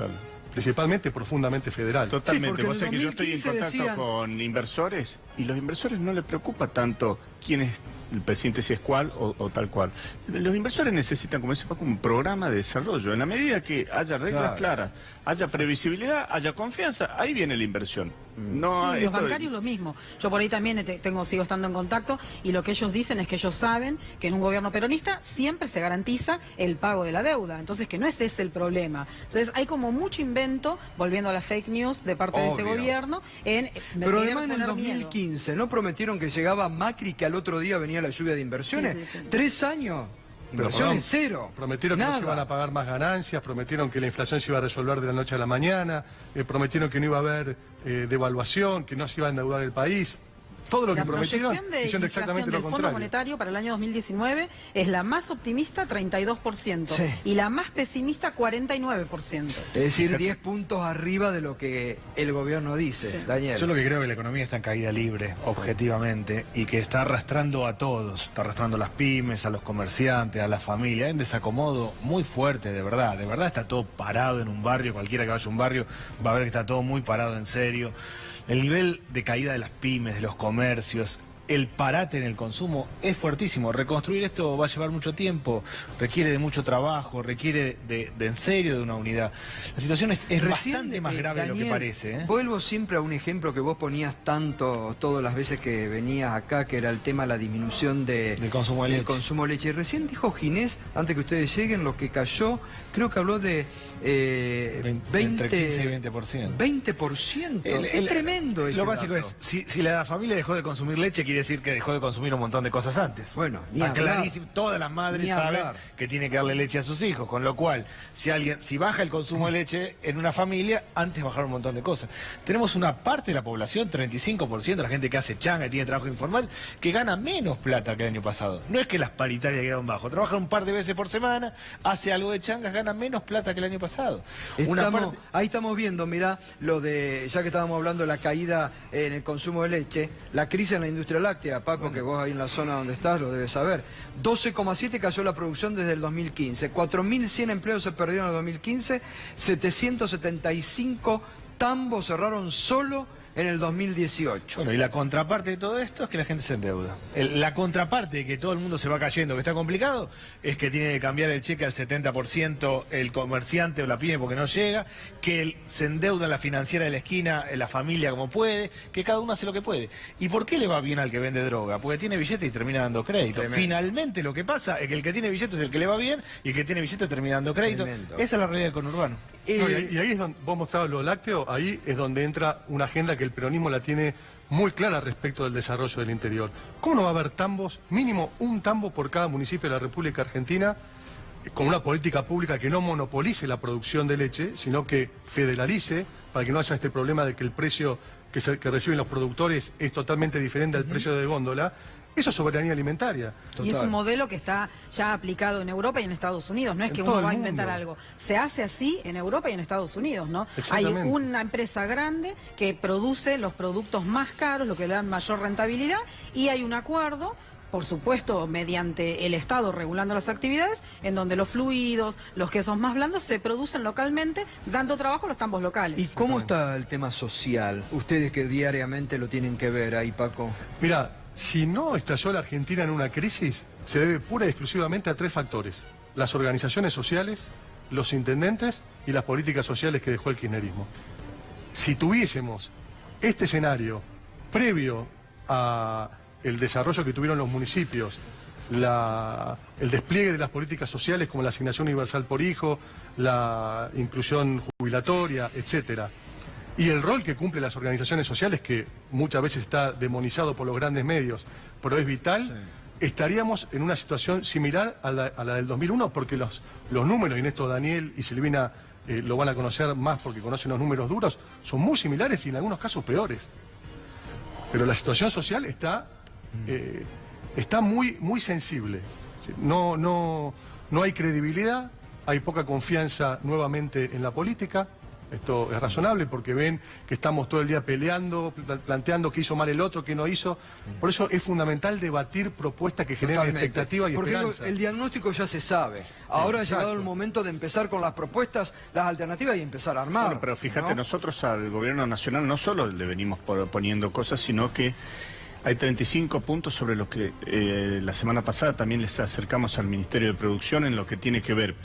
principalmente profundamente federal. Totalmente. Vos sabés que yo estoy en contacto con inversores y los inversores no les preocupa tanto quién es el presidente, si es cual o tal cual. Los inversores necesitan, como dice Paco, un programa de desarrollo. En la medida que haya reglas claras, haya previsibilidad, haya confianza, ahí viene la inversión. No, los bancarios lo mismo. Yo por ahí también sigo estando en contacto y lo que ellos dicen es que ellos saben que en un gobierno peronista siempre se garantiza el pago de la deuda. Entonces que no es ese el problema. Entonces hay como mucho invento, volviendo a la fake news de parte de este gobierno, Pero además en el 2015 2015, ¿no prometieron que llegaba Macri, que al otro día venía la lluvia de inversiones? Sí, sí, sí. 3 años, inversiones cero. Prometieron que no se iban a pagar más ganancias, prometieron que la inflación se iba a resolver de la noche a la mañana, prometieron que no iba a haber devaluación, que no se iba a endeudar el país. Todo lo que prometieron, hicieron exactamente lo del Fondo contrario. Monetario para el año 2019 es la más optimista, 32%, Sí. y la más pesimista, 49%. Es decir, 10 puntos arriba de lo que el gobierno dice, Sí. Daniel. Yo lo que creo es que la economía está en caída libre, objetivamente, y que está arrastrando a todos, está arrastrando a las pymes, a los comerciantes, a la familia. Hay un desacomodo muy fuerte, de verdad está todo parado en un barrio, cualquiera que vaya a un barrio va a ver que está todo muy parado en serio. El nivel de caída de las pymes, de los comercios, el parate en el consumo es fuertísimo. Reconstruir esto va a llevar mucho tiempo, requiere de mucho trabajo, requiere de en serio de una unidad. La situación es bastante más grave de lo que Daniel, parece, ¿eh? Vuelvo siempre a un ejemplo que vos ponías tanto todas las veces que venías acá, que era el tema de la disminución Del consumo de leche. del consumo de leche. Recién dijo Ginés, antes que ustedes lleguen, lo que cayó, creo que habló de Entre 15 y 20%. 20%. Es tremendo ese Lo básico dato. es, si la familia dejó de consumir leche, quiere decir que dejó de consumir un montón de cosas antes. Bueno, ni Está hablar. clarísimo, todas las madres Ni saben hablar. que tiene que darle leche a sus hijos, con lo cual, si baja el consumo de leche en una familia, antes bajaron un montón de cosas. Tenemos una parte de la población, 35% de la gente que hace changa y tiene trabajo informal, que gana menos plata que el año pasado. No es que las paritarias quedan bajo, trabajan un par de veces por semana, hace algo de changas, gana menos plata que el año pasado. Ahí estamos viendo, mirá, lo de, ya que estábamos hablando de la caída en el consumo de leche, la crisis en la industria láctea, Paco, que vos ahí en la zona donde estás lo debes saber. 12,7 cayó la producción desde el 2015, 4.100 empleos se perdieron en el 2015, 775 tambos cerraron solo en el 2018. Bueno, y la contraparte de todo esto es que la gente se endeuda. La contraparte de que todo el mundo se va cayendo, que está complicado, es que tiene que cambiar el cheque al 70% el comerciante o la pyme porque no llega, que se endeuda en la financiera de la esquina, en la familia como puede, que cada uno hace lo que puede. ¿Y por qué le va bien al que vende droga? Porque tiene billete y termina dando crédito. Tremendo. Finalmente lo que pasa es que el que tiene billete es el que le va bien y el que tiene billete termina dando crédito. Tremendo. Esa es la realidad del conurbano. No, y ahí es donde vos mostrabas lo lácteo, ahí es donde entra una agenda que el peronismo la tiene muy clara respecto del desarrollo del interior. ¿Cómo no va a haber tambos, mínimo un tambo por cada municipio de la República Argentina, con una política pública que no monopolice la producción de leche, sino que federalice, para que no haya este problema de que el precio que reciben los productores es totalmente diferente al precio de góndola? Eso es soberanía alimentaria. Y es un modelo que está ya aplicado en Europa y en Estados Unidos. No es En que todo uno el va a inventar mundo. algo. Se hace así en Europa y en Estados Unidos, ¿no? Hay Exactamente. una empresa grande que produce los productos más caros, lo que le dan mayor rentabilidad, y hay un acuerdo, por supuesto, mediante el Estado regulando las actividades, en donde los fluidos, los quesos más blandos se producen localmente, dando trabajo a los tambos locales. ¿Y cómo está el tema social? Ustedes que diariamente lo tienen que ver ahí, Paco. Mira, si no estalló la Argentina en una crisis, se debe pura y exclusivamente a 3 factores: las organizaciones sociales, los intendentes y las políticas sociales que dejó el kirchnerismo. Si tuviésemos este escenario previo a el desarrollo que tuvieron los municipios, el despliegue de las políticas sociales como la asignación universal por hijo, la inclusión jubilatoria, etcétera, y el rol que cumplen las organizaciones sociales, que muchas veces está demonizado por los grandes medios, pero es vital, estaríamos en una situación similar a la del 2001, porque los números, y en esto Daniel y Silvina lo van a conocer más porque conocen los números duros, son muy similares y en algunos casos peores. Pero la situación social está muy, muy sensible. No hay credibilidad, hay poca confianza nuevamente en la política. Esto es razonable porque ven que estamos todo el día peleando, planteando qué hizo mal el otro, qué no hizo. Por eso es fundamental debatir propuestas que generen Totalmente. expectativa y Porque esperanza. el diagnóstico ya se sabe. Ahora ha Exacto. llegado el momento de empezar con las propuestas, las alternativas y empezar a armar. Bueno, pero fíjate, ¿no? nosotros al gobierno nacional no solo le venimos poniendo cosas, sino que hay 35 puntos sobre los que la semana pasada también les acercamos al Ministerio de Producción en lo que tiene que ver.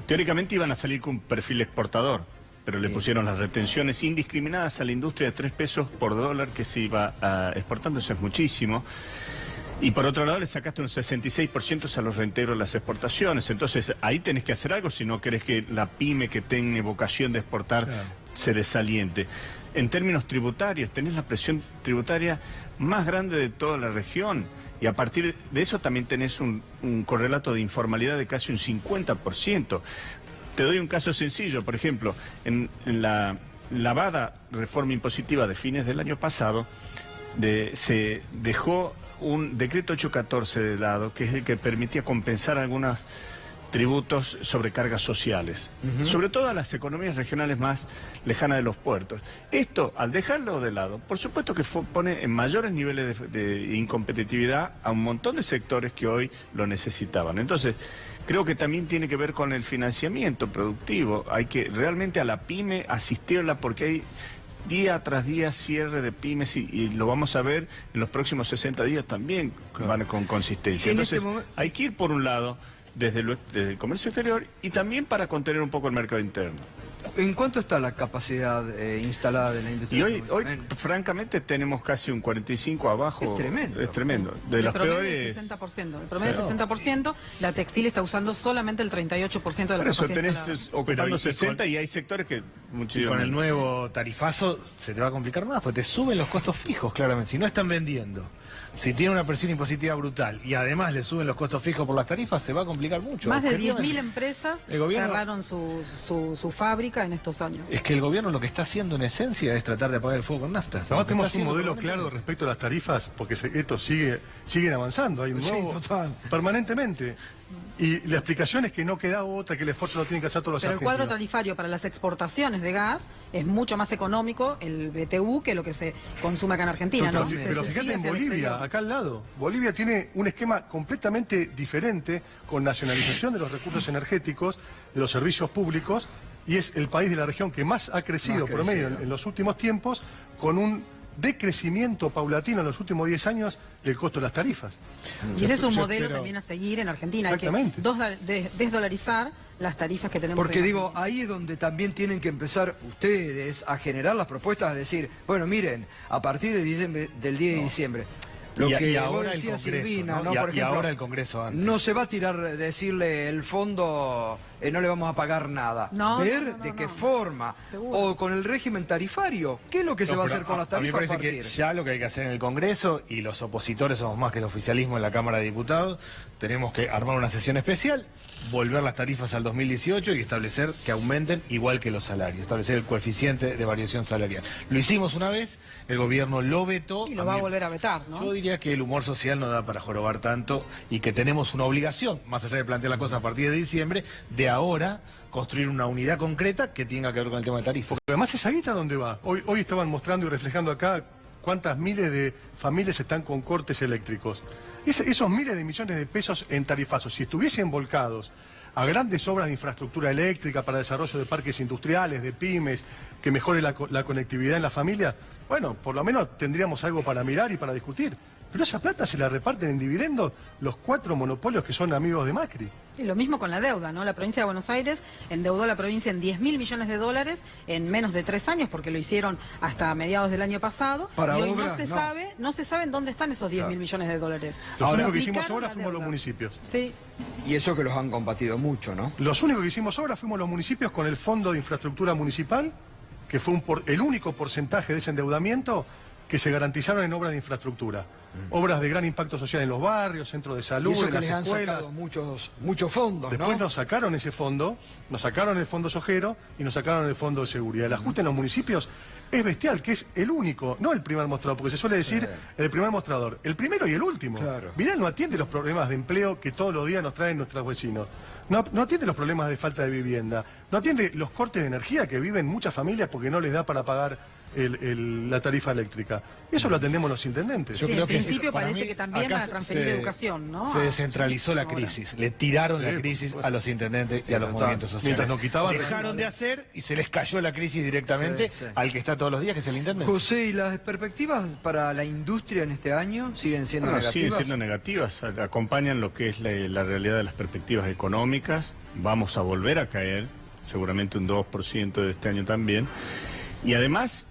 Teóricamente iban a salir con un perfil exportador, pero le pusieron las retenciones indiscriminadas a la industria de 3 pesos por dólar que se iba exportando, eso es muchísimo. Y por otro lado le sacaste un 66% a los reintegros de las exportaciones. Entonces ahí tenés que hacer algo si no querés que la pyme que tenga vocación de exportar se desaliente. en términos tributarios, tenés la presión tributaria más grande de toda la región. Y a partir de eso también tenés un correlato de informalidad de casi un 50%. Te doy un caso sencillo, por ejemplo, en la lavada reforma impositiva de fines del año pasado, se dejó un decreto 814 de lado, que es el que permitía compensar algunos tributos sobre cargas sociales, sobre todo a las economías regionales más lejanas de los puertos. Esto, al dejarlo de lado, por supuesto que pone en mayores niveles de incompetitividad a un montón de sectores que hoy lo necesitaban. Entonces, creo que también tiene que ver con el financiamiento productivo. Hay que realmente a la pyme asistirla, porque hay día tras día cierre de pymes y lo vamos a ver en los próximos 60 días también, van con consistencia. Entonces, hay que ir por un lado desde el comercio exterior y también para contener un poco el mercado interno. ¿En cuánto está la capacidad instalada de la industria? Y hoy francamente, tenemos casi un 45 abajo. Es tremendo. Es tremendo. De el las promedio peores... es 60%. El promedio es 60%. La textil está usando solamente el 38% de la Por eso capacidad tenés instalada. ocupando 60 y hay sectores que... Y con el nuevo tarifazo se te va a complicar más, porque te suben los costos fijos, claramente. Si no están vendiendo, si tiene una presión impositiva brutal y además le suben los costos fijos por las tarifas, se va a complicar mucho. Más de 10.000 empresas el gobierno cerraron su fábrica en estos años. Es que el gobierno lo que está haciendo en esencia es tratar de apagar el fuego con nafta. Además tenemos un modelo claro respecto a las tarifas, porque esto siguen avanzando, hay un nuevo permanentemente. Y la explicación es que no queda otra, que el esfuerzo lo tienen que hacer todos los Pero el argentinos. cuadro tarifario para las exportaciones de gas es mucho más económico, el BTU, que lo que se consume acá en Argentina. Pero, ¿no? pero Se fíjate sigue en hacia el Bolivia, exterior. acá al lado. Bolivia tiene un esquema completamente diferente, con nacionalización de los recursos energéticos, de los servicios públicos, y es el país de la región que más ha crecido promedio en los últimos tiempos, con un decrecimiento paulatino en los últimos 10 años del costo de las tarifas. Y ese es un modelo también a seguir en Argentina. Exactamente. Hay que desdolarizar las tarifas que tenemos. Porque en digo, Argentina. ahí es donde también tienen que empezar ustedes a generar las propuestas, a decir, bueno, miren, a partir de del 10 de diciembre, lo que y vos ahora el decías, Congreso, Silvina, ¿no? ¿no? Y Por ejemplo, ahora el Congreso antes. no se va a tirar decirle el fondo, no le vamos a pagar nada. No, Ver no, de qué no. forma. Seguro. O con el régimen tarifario. ¿Qué es lo que se va a hacer con las A mí me tarifas a parece que partir? ya lo que hay que hacer en el Congreso, y los opositores somos más que el oficialismo en la Cámara de Diputados, tenemos que armar una sesión especial, volver las tarifas al 2018 y establecer que aumenten igual que los salarios, establecer el coeficiente de variación salarial. Lo hicimos una vez, el gobierno lo vetó. Y lo va a volver a vetar, ¿no? Yo diría que el humor social no da para jorobar tanto y que tenemos una obligación, más allá de plantear la cosa a partir de diciembre, de ahora construir una unidad concreta que tenga que ver con el tema de tarifas. Porque además esa guita, ¿dónde va? Hoy estaban mostrando y reflejando acá cuántas miles de familias están con cortes eléctricos. Esos miles de millones de pesos en tarifazos, si estuviesen volcados a grandes obras de infraestructura eléctrica para desarrollo de parques industriales, de pymes, que mejore la conectividad en la familia, bueno, por lo menos tendríamos algo para mirar y para discutir. Pero esa plata se la reparten en dividendos los 4 monopolios que son amigos de Macri. Y lo mismo con la deuda, ¿no? La provincia de Buenos Aires endeudó a la provincia en 10.000 millones de dólares en menos de 3 años, porque lo hicieron hasta mediados del año pasado. Para y hoy obras, no se sabe en dónde están esos 10.000 millones de dólares. Los Ahora, únicos que hicimos duplicaron obra la fuimos los deuda. municipios. Sí. Y eso que los han combatido mucho, ¿no? Los únicos que hicimos obra fuimos los municipios con el Fondo de Infraestructura Municipal, que fue el único porcentaje de ese endeudamiento que se garantizaron en obras de infraestructura. Obras de gran impacto social en los barrios, centros de salud, Y eso en que las les han escuelas. sacado muchos fondos, Después ¿no? nos sacaron ese fondo, nos sacaron el fondo sojero y nos sacaron el fondo de seguridad. El ajuste en los municipios es bestial, que es el único, no el primer mostrador, porque se suele decir el primer mostrador, el primero y el último. Claro. Vidal no atiende los problemas de empleo que todos los días nos traen nuestros vecinos. No atiende los problemas de falta de vivienda. No atiende los cortes de energía que viven muchas familias porque no les da para pagar la tarifa eléctrica. Eso lo atendemos los intendentes. Sí, en principio para parece mí, que también acá van a transferir se- educación, ¿no? Se descentralizó la Ahora. crisis, le tiraron la crisis a los intendentes y a los movimientos sociales. Mientras nos quitaban Dejaron de hacer y se les cayó la crisis directamente Sí, sí. al que está todos los días, que es el intendente. José, ¿y las perspectivas para la industria en este año siguen siendo Bueno, siguen negativas? siendo negativas, acompañan lo que es la realidad de las perspectivas económicas, vamos a volver a caer, seguramente un 2% de este año también, y además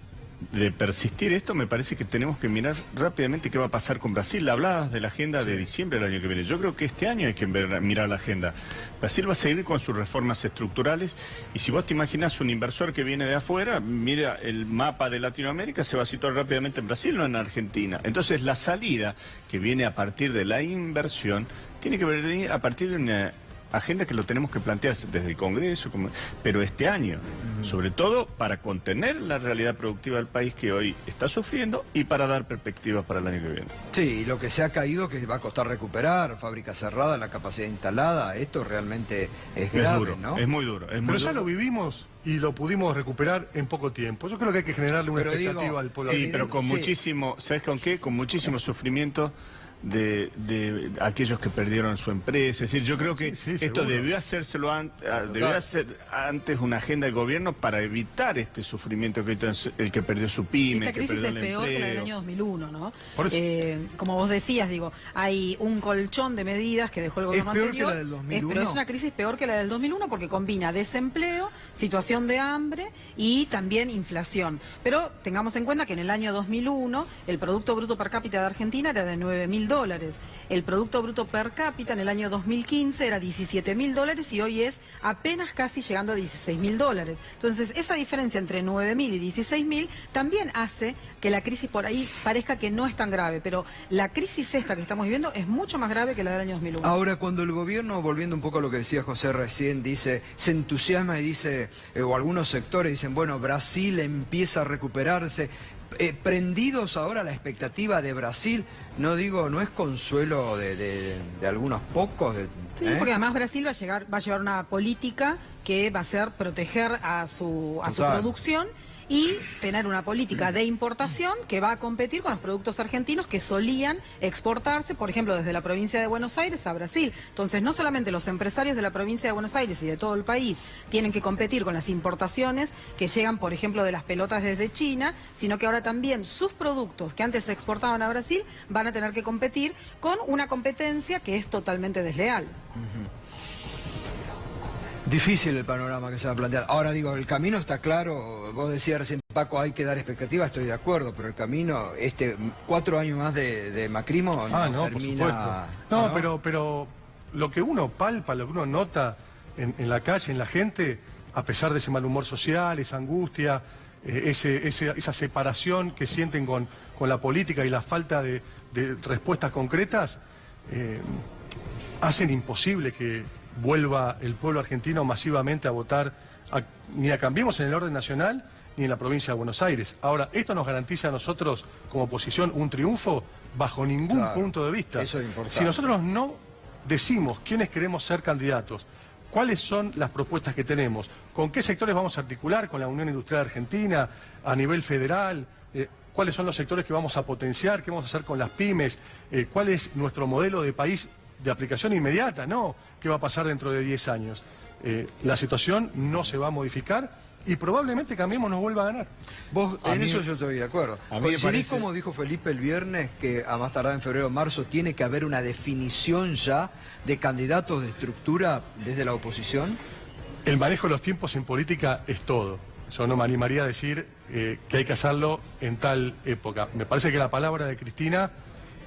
de persistir esto, me parece que tenemos que mirar rápidamente qué va a pasar con Brasil. Hablabas de la agenda de diciembre del año que viene. Yo creo que este año hay que mirar la agenda. Brasil va a seguir con sus reformas estructurales y si vos te imaginas un inversor que viene de afuera, mira el mapa de Latinoamérica, se va a situar rápidamente en Brasil, no en Argentina. Entonces la salida que viene a partir de la inversión tiene que venir a partir de una agenda que lo tenemos que plantear desde el Congreso, pero este año, sobre todo para contener la realidad productiva del país que hoy está sufriendo y para dar perspectivas para el año que viene. Sí, lo que se ha caído que va a costar recuperar, fábrica cerrada, la capacidad instalada, esto realmente es grave, duro, ¿no? Es muy duro. Pero ya lo vivimos y lo pudimos recuperar en poco tiempo. Yo creo que hay que generarle una expectativa al pueblo. Sí, pero con muchísimo, ¿sabes con qué? Con muchísimo sufrimiento de aquellos que perdieron su empresa. Es decir, yo creo que esto seguro. debió hacérselo debió hacer antes una agenda del gobierno para evitar este sufrimiento que el que perdió su pyme. Esta crisis es peor que la del año 2001, ¿no? Como vos decías, digo, hay un colchón de medidas que dejó el gobierno ¿Es peor anterior. que la del 2001? Pero es una crisis peor que la del 2001 porque combina desempleo, situación de hambre y también inflación. Pero tengamos en cuenta que en el año 2001 el Producto Bruto Per Cápita de Argentina era de $9.000. El Producto Bruto Per Cápita en el año 2015 era $17.000 y hoy es apenas casi llegando a $16.000. Entonces, esa diferencia entre 9.000 y 16.000 también hace que la crisis por ahí parezca que no es tan grave, pero la crisis esta que estamos viviendo es mucho más grave que la del año 2001. Ahora, cuando el gobierno, volviendo un poco a lo que decía José recién, dice, se entusiasma y dice, o algunos sectores dicen, bueno, Brasil empieza a recuperarse, prendidos ahora a la expectativa de Brasil, no es consuelo de algunos pocos. Sí, porque además Brasil va a llevar una política que va a ser proteger a su producción y tener una política de importación que va a competir con los productos argentinos que solían exportarse, por ejemplo, desde la provincia de Buenos Aires a Brasil. Entonces, no solamente los empresarios de la provincia de Buenos Aires y de todo el país tienen que competir con las importaciones que llegan, por ejemplo, de las pelotas desde China, sino que ahora también sus productos que antes se exportaban a Brasil van a tener que competir con una competencia que es totalmente desleal. Difícil el panorama que se va a plantear. Ahora digo, el camino está claro, vos decías recién, Paco, hay que dar expectativas, estoy de acuerdo, pero el camino, 4 años más de macrismo no termina... Por supuesto. No, pero lo que uno palpa, lo que uno nota en la calle, en la gente, a pesar de ese mal humor social, esa angustia, esa separación que sienten con la política y la falta de respuestas concretas, hacen imposible que vuelva el pueblo argentino masivamente a votar, ni a Cambiemos en el orden nacional, ni en la provincia de Buenos Aires. Ahora, ¿esto nos garantiza a nosotros, como oposición, un triunfo? Bajo ningún punto de vista. Eso es importante. Si nosotros no decimos quiénes queremos ser candidatos, cuáles son las propuestas que tenemos, con qué sectores vamos a articular con la Unión Industrial Argentina, a nivel federal, cuáles son los sectores que vamos a potenciar, qué vamos a hacer con las pymes, cuál es nuestro modelo de país de aplicación inmediata, ¿no? ¿Qué va a pasar dentro de 10 años? La situación no se va a modificar y probablemente Cambiemos nos vuelva a ganar. Vos, en eso yo estoy de acuerdo. ¿Coincidís, como dijo Felipe el viernes, que a más tardar en febrero o marzo tiene que haber una definición ya de candidatos de estructura desde la oposición? El manejo de los tiempos en política es todo. Yo no me animaría a decir que hay que hacerlo en tal época. Me parece que la palabra de Cristina,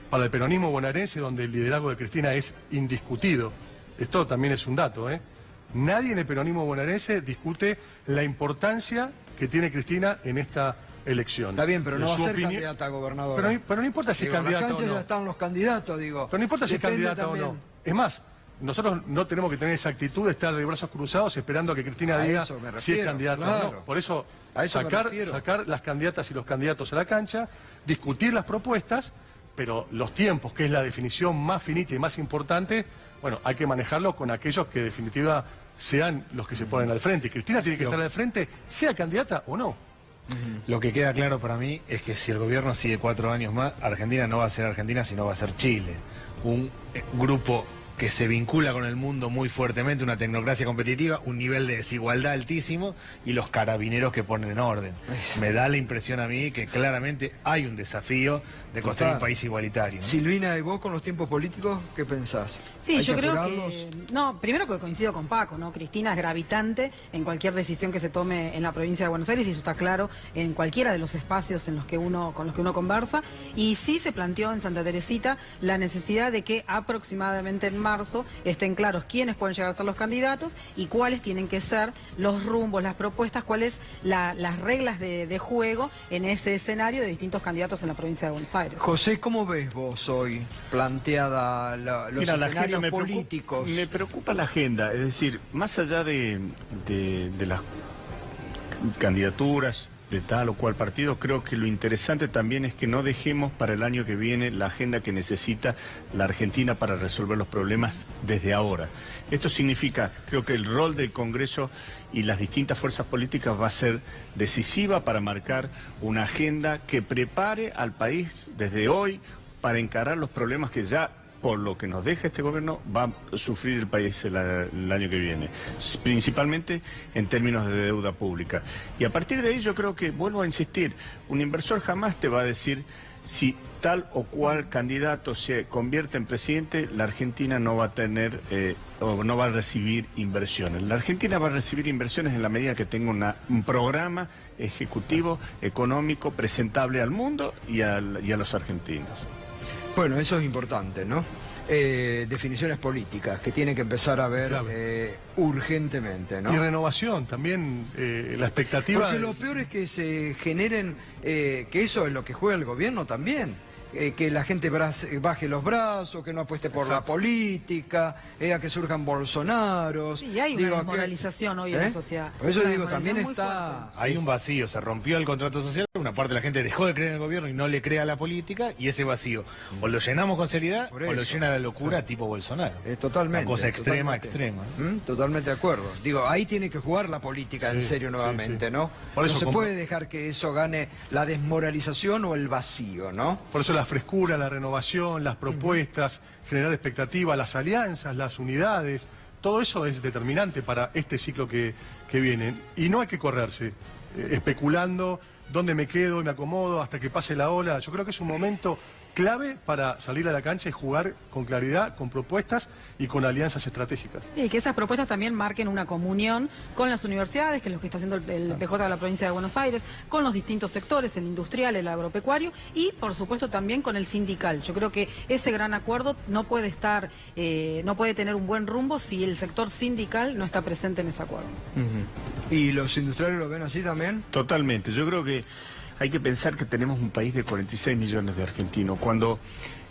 para el peronismo bonaerense, donde el liderazgo de Cristina es indiscutido, esto también es un dato, nadie en el peronismo bonaerense discute la importancia que tiene Cristina en esta elección. Está bien, pero no va a ser candidata a gobernadora. Pero no importa si es candidata o no. Ya están los candidatos, digo. Pero no importa si es candidata también. o no. Es más, nosotros no tenemos que tener esa actitud de estar de brazos cruzados esperando a que Cristina diga si es candidata o no. Por eso, sacar las candidatas y los candidatos a la cancha, discutir las propuestas, pero los tiempos, que es la definición más finita y más importante, bueno, hay que manejarlo con aquellos que en definitiva sean los que se ponen al frente. Y Cristina tiene que estar al frente, sea candidata o no. Lo que queda claro para mí es que si el gobierno sigue 4 años más, Argentina no va a ser Argentina, sino va a ser Chile. Un grupo que se vincula con el mundo muy fuertemente, una tecnocracia competitiva, un nivel de desigualdad altísimo y los carabineros que ponen en orden. Me da la impresión a mí que claramente hay un desafío de construir un país igualitario, ¿no? Silvina, ¿y vos con los tiempos políticos qué pensás? Sí, yo creo que... No, primero que coincido con Paco, ¿no? Cristina es gravitante en cualquier decisión que se tome en la provincia de Buenos Aires y eso está claro en cualquiera de los espacios con los que uno conversa. Y sí se planteó en Santa Teresita la necesidad de que aproximadamente en marzo estén claros quiénes pueden llegar a ser los candidatos y cuáles tienen que ser los rumbos, las propuestas, cuáles las reglas de juego en ese escenario de distintos candidatos en la provincia de Buenos Aires. José, ¿cómo ves vos hoy planteada los escenarios políticos? Me preocupa la agenda, es decir, más allá de las candidaturas de tal o cual partido, creo que lo interesante también es que no dejemos para el año que viene la agenda que necesita la Argentina para resolver los problemas desde ahora. Esto significa, creo que el rol del Congreso y las distintas fuerzas políticas va a ser decisiva para marcar una agenda que prepare al país desde hoy para encarar los problemas que ya, por lo que nos deja este gobierno, va a sufrir el país el año que viene, principalmente en términos de deuda pública. Y a partir de ahí yo creo que, vuelvo a insistir, un inversor jamás te va a decir si tal o cual candidato se convierte en presidente, la Argentina no va a tener o no va a recibir inversiones. La Argentina va a recibir inversiones en la medida que tenga un programa ejecutivo, económico, presentable al mundo y a los argentinos. Bueno, eso es importante, ¿no? Definiciones políticas que tienen que empezar a ver urgentemente, ¿no? Y renovación, también la expectativa... Porque lo peor es que se generen, que eso es lo que juega el gobierno también. Que la gente baje los brazos, que no apueste por la política, a que surjan Bolsonaros. Sí, hay una desmoralización hoy en la sociedad. Por eso digo, también está... Hay un vacío, se rompió el contrato social, una parte de la gente dejó de creer en el gobierno y no le cree a la política, y ese vacío o lo llenamos con seriedad o lo llena la locura tipo Bolsonaro. Totalmente. Una cosa extrema. Totalmente de acuerdo. Digo, ahí tiene que jugar la política en serio nuevamente, ¿no? Por eso no se puede dejar que eso gane la desmoralización o el vacío, ¿no? Por eso la frescura, la renovación, las propuestas, generar expectativa, las alianzas, las unidades, todo eso es determinante para este ciclo que viene. Y no hay que correrse, especulando dónde me quedo y me acomodo hasta que pase la ola. Yo creo que es un momento clave para salir a la cancha y jugar con claridad, con propuestas y con alianzas estratégicas. Y que esas propuestas también marquen una comunión con las universidades, que es lo que está haciendo el PJ de la provincia de Buenos Aires, con los distintos sectores, el industrial, el agropecuario y, por supuesto, también con el sindical. Yo creo que ese gran acuerdo no puede no puede tener un buen rumbo si el sector sindical no está presente en ese acuerdo. ¿Y los industriales lo ven así también? Totalmente. Yo creo que hay que pensar que tenemos un país de 46 millones de argentinos. Cuando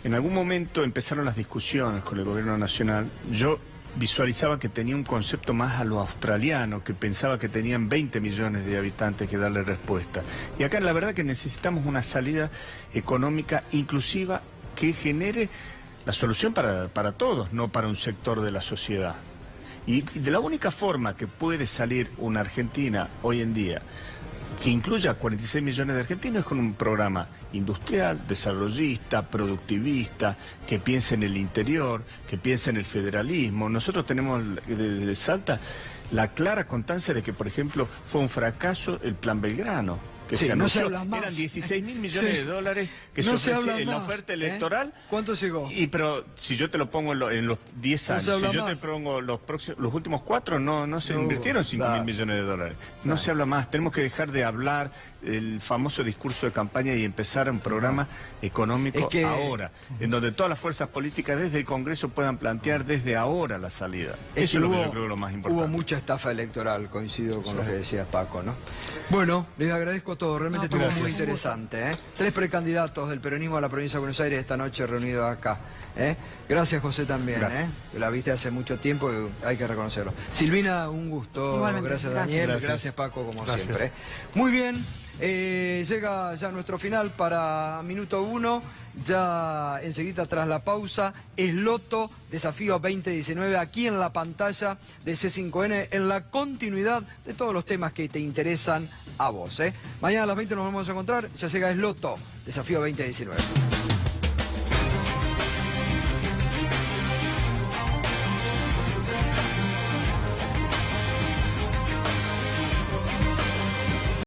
en algún momento empezaron las discusiones con el gobierno nacional, yo visualizaba que tenía un concepto más a lo australiano, que pensaba que tenían 20 millones de habitantes que darle respuesta. Y acá la verdad que necesitamos una salida económica inclusiva que genere la solución para todos, no para un sector de la sociedad. Y de la única forma que puede salir una Argentina hoy en día que incluya 46 millones de argentinos es con un programa industrial, desarrollista, productivista, que piense en el interior, que piense en el federalismo. Nosotros tenemos de Salta la clara constancia de que, por ejemplo, fue un fracaso el Plan Belgrano, que se anunció. Eran 16.000 millones de dólares que se ofreció en la oferta electoral. ¿Cuánto llegó? Pero si yo te lo pongo en los 10 años, si yo te pongo los últimos 4, no se invirtieron 5.000 millones de dólares. No se habla más. Tenemos que dejar de hablar el famoso discurso de campaña y empezar un programa económico ahora, en donde todas las fuerzas políticas desde el Congreso puedan plantear desde ahora la salida. Eso es lo que yo creo que es lo más importante. Hubo mucha estafa electoral, coincido con lo que decías, Paco, ¿no? Bueno, les agradezco todo, realmente estuvo muy interesante, ¿eh? 3 precandidatos del peronismo a la provincia de Buenos Aires esta noche reunidos acá, ¿eh? Gracias, José, también, la viste hace mucho tiempo y hay que reconocerlo. Silvina, un gusto. Igualmente, gracias, Daniel, gracias Paco, como siempre, ¿eh? Muy bien, llega ya nuestro final para minuto 1. Ya enseguida tras la pausa, Esloto, Desafío 2019, aquí en la pantalla de C5N, en la continuidad de todos los temas que te interesan a vos, ¿eh? Mañana a las 20 nos vamos a encontrar, ya llega Esloto, Desafío 2019.